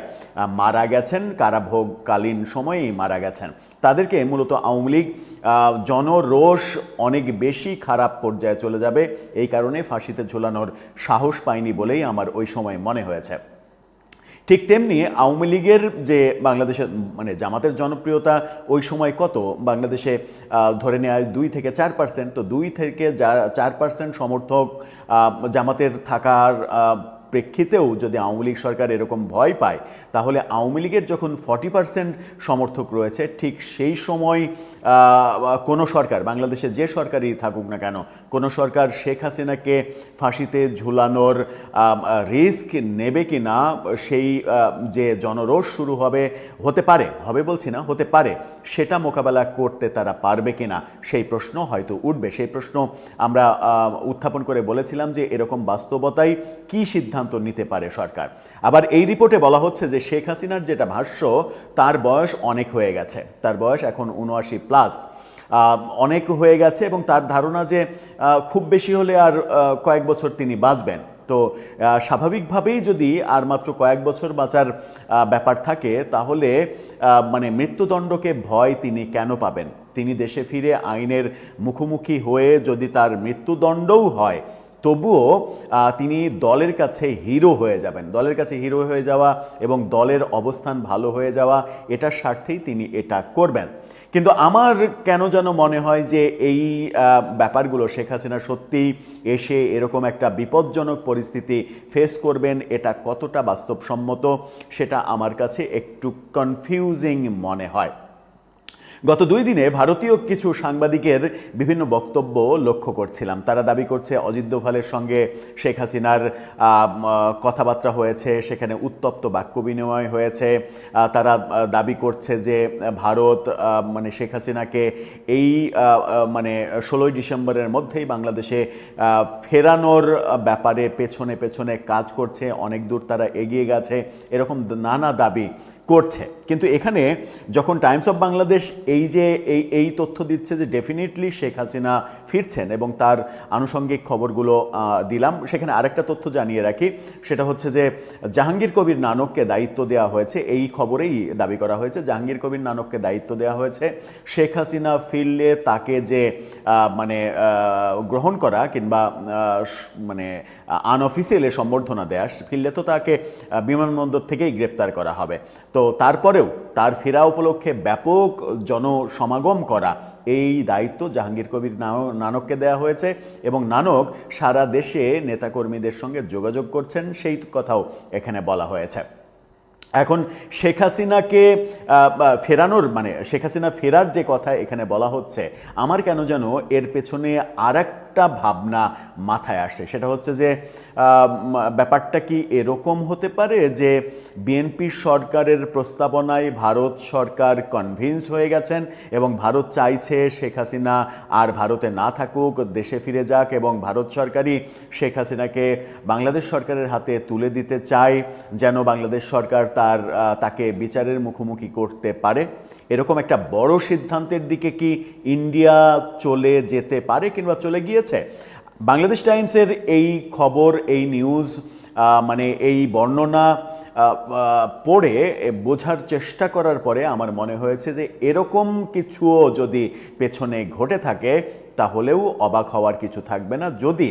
মারা গেছেন, কারাভোগকালীন সময়েই মারা গেছেন। তাদেরকে মূলত আওয়ামী লীগ জনরোষ অনেক বেশি খারাপ পর্যায়ে চলে যাবে এই কারণে ফাঁসিতে ঝোলানোর সাহস পায়নি বলেই আমার ওই সময় মনে হয়েছে। ঠিক তেমনি আওয়ামী লীগের যে বাংলাদেশের মানে জামাতের জনপ্রিয়তা ওই সময় কত, বাংলাদেশে ধরে নেওয়া 2 থেকে 4%, তো 2 থেকে 4% সমর্থক জামাতের থাকার প্রেক্ষিতেও যদি আওয়ামী লীগ সরকার এরকম ভয় পায়, তাহলে আওয়ামী লীগের যখন 40% সমর্থক রয়েছে, ঠিক সেই সময় কোনো সরকার, বাংলাদেশে যে সরকারই থাকুক না কেন, কোনো সরকার শেখ হাসিনাকে ফাঁসিতে ঝুলানোর রিস্ক নেবে কি না, সেই যে জনরোষ শুরু হতে পারে, হবে বলছি না, হতে পারে, সেটা মোকাবেলা করতে তারা পারবে কিনা সেই প্রশ্ন হয়তো উঠবে। সেই প্রশ্ন আমরা উত্থাপন করে বলেছিলাম যে এরকম বাস্তবতায় কি সিদ্ধান্ত নিতে পারে সরকার। আবার এই রিপোর্টে বলা হচ্ছে যে শেখ হাসিনার যেটা ভাষ্য, তার বয়স অনেক হয়ে গেছে, তার বয়স এখন 79+, অনেক হয়ে গেছে এবং তার ধারণা যে খুব বেশি হলে আর কয়েক বছর তিনি বাঁচবেন। তো স্বাভাবিকভাবেই যদি আর মাত্র কয়েক বছর বাঁচার ব্যাপার থাকে, তাহলে মানে মৃত্যুদণ্ডকে ভয় তিনি কেন পাবেন? তিনি দেশে ফিরে আইনের মুখোমুখি হয়ে যদি তার মৃত্যুদণ্ডও হয়, তবুও তিনি দলের কাছে হিরো হয়ে যাবেন। দলের কাছে হিরো হয়ে যাওয়া এবং দলের অবস্থান ভালো হয়ে যাওয়া, এটার স্বার্থেই তিনি এটা করবেন। কিন্তু আমার কেন যেন মনে হয় যে এই ব্যাপারগুলো শেখ হাসিনা সত্যিই এসে এরকম একটা বিপজ্জনক পরিস্থিতি ফেস করবেন, এটা কতটা বাস্তবসম্মত সেটা আমার কাছে একটু কনফিউজিং মনে হয়। গত 2 দিনে ভারতীয় কিছু সাংবাদিকের বিভিন্ন বক্তব্য লক্ষ্য করছিলাম। তারা দাবি করছে অজিত দোভালের সঙ্গে শেখ হাসিনার কথাবার্তা হয়েছে, সেখানে উত্তপ্ত বাক্য বিনিময় হয়েছে। তারা দাবি করছে যে ভারত মানে শেখ হাসিনাকে এই মানে 16ই ডিসেম্বরের মধ্যেই বাংলাদেশে ফেরানোর ব্যাপারে পেছনে পেছনে কাজ করছে, অনেক দূর তারা এগিয়ে গেছে, এরকম নানা দাবি করছে। কিন্তু এখানে যখন টাইমস অফ বাংলাদেশ এই তথ্য দিচ্ছে যে ডেফিনেটলি শেখ হাসিনা ফিরছেন এবং তার আনুষঙ্গিক খবরগুলো দিলাম, সেখানে আরেকটা তথ্য জানিয়ে রাখি, সেটা হচ্ছে যে জাহাঙ্গীর কবির নানককে দায়িত্ব দেওয়া হয়েছে। এই খবরেই দাবি করা হয়েছে জাহাঙ্গীর কবির নানককে দায়িত্ব দেওয়া হয়েছে শেখ হাসিনা ফিরলে তাকে যে মানে গ্রহণ করা কিংবা মানে আনঅফিসিয়ালি সম্বর্ধনা দেয়া, ফিরলে তো তাকে বিমানবন্দর থেকেই গ্রেপ্তার করা হবে। তো তারপরেও তার ফেরা উপলক্ষে ব্যাপক জনসমাগম করা, এই দায়িত্ব জাহাঙ্গীর কবির নানককে দেওয়া হয়েছে এবং নানক সারা দেশে নেতাকর্মীদের সঙ্গে যোগাযোগ করছেন, সেই কথাও এখানে বলা হয়েছে। এখন শেখ হাসিনাকে ফেরানোর মানে শেখ হাসিনা ফেরার যে কথা এখানে বলা হচ্ছে, আমার কেন যেন এর পেছনে আরেকটা ভাবনা মাথায় আসে। সেটা হচ্ছে যে ব্যাপারটা কি এরকম হতে পারে যে বিএনপি সরকারের প্রস্তাবনায় ভারত সরকার কনভিন্সড হয়ে গেছেন এবং ভারত চাইছে শেখ হাসিনা আর ভারতে না থাকুক, দেশে ফিরে যাক, এবং ভারত সরকারই শেখ হাসিনাকে বাংলাদেশ সরকারের হাতে তুলে দিতে চায় যেন বাংলাদেশ সরকার তাকে বিচারের মুখোমুখি করতে পারে। এরকম একটা বড় সিদ্ধান্তের দিকে কি ইন্ডিয়া চলে যেতে পারে কিংবা চলে গিয়েছে? বাংলাদেশ টাইমসের এই খবর, এই নিউজ মানে এই বর্ণনা পড়ে বোঝার চেষ্টা করার পরে আমার মনে হয়েছে যে এরকম কিছুও যদি পেছনে ঘটে থাকে, তাহলেও অবাক হওয়ার কিছু থাকবে না যদি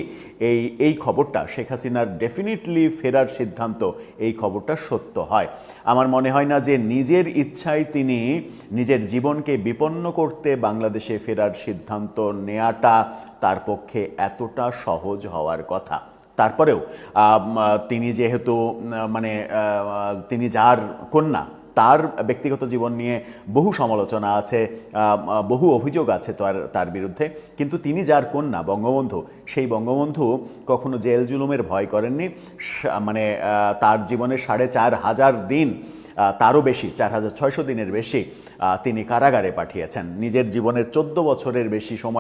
এই খবরটা, শেখ হাসিনার ডেফিনেটলি ফেরার সিদ্ধান্ত, এই খবরটা সত্য হয়। আমার মনে হয় না যে নিজের ইচ্ছায় তিনি নিজের জীবনকে বিপন্ন করতে বাংলাদেশে ফেরার সিদ্ধান্ত নেওয়াটা তার পক্ষে এতটা সহজ হওয়ার কথা। তারপরেও তিনি যেহেতু মানে তিনি যার কন্যা, তার ব্যক্তিগত জীবন নিয়ে বহু সমালোচনা আছে, বহু অভিযোগ আছে তার বিরুদ্ধে, কিন্তু তিনি যার কন্যা বঙ্গবন্ধু, সেই বঙ্গবন্ধু কখনো জেল জুলুমের ভয় করেননি। মানে তার জীবনের 4,500 দিন, তারও বেশি, 4,600 দিনের বেশি তিনি কারাগারে পাঠিয়েছেন। নিজের জীবনের 14 বছরের বেশি সময়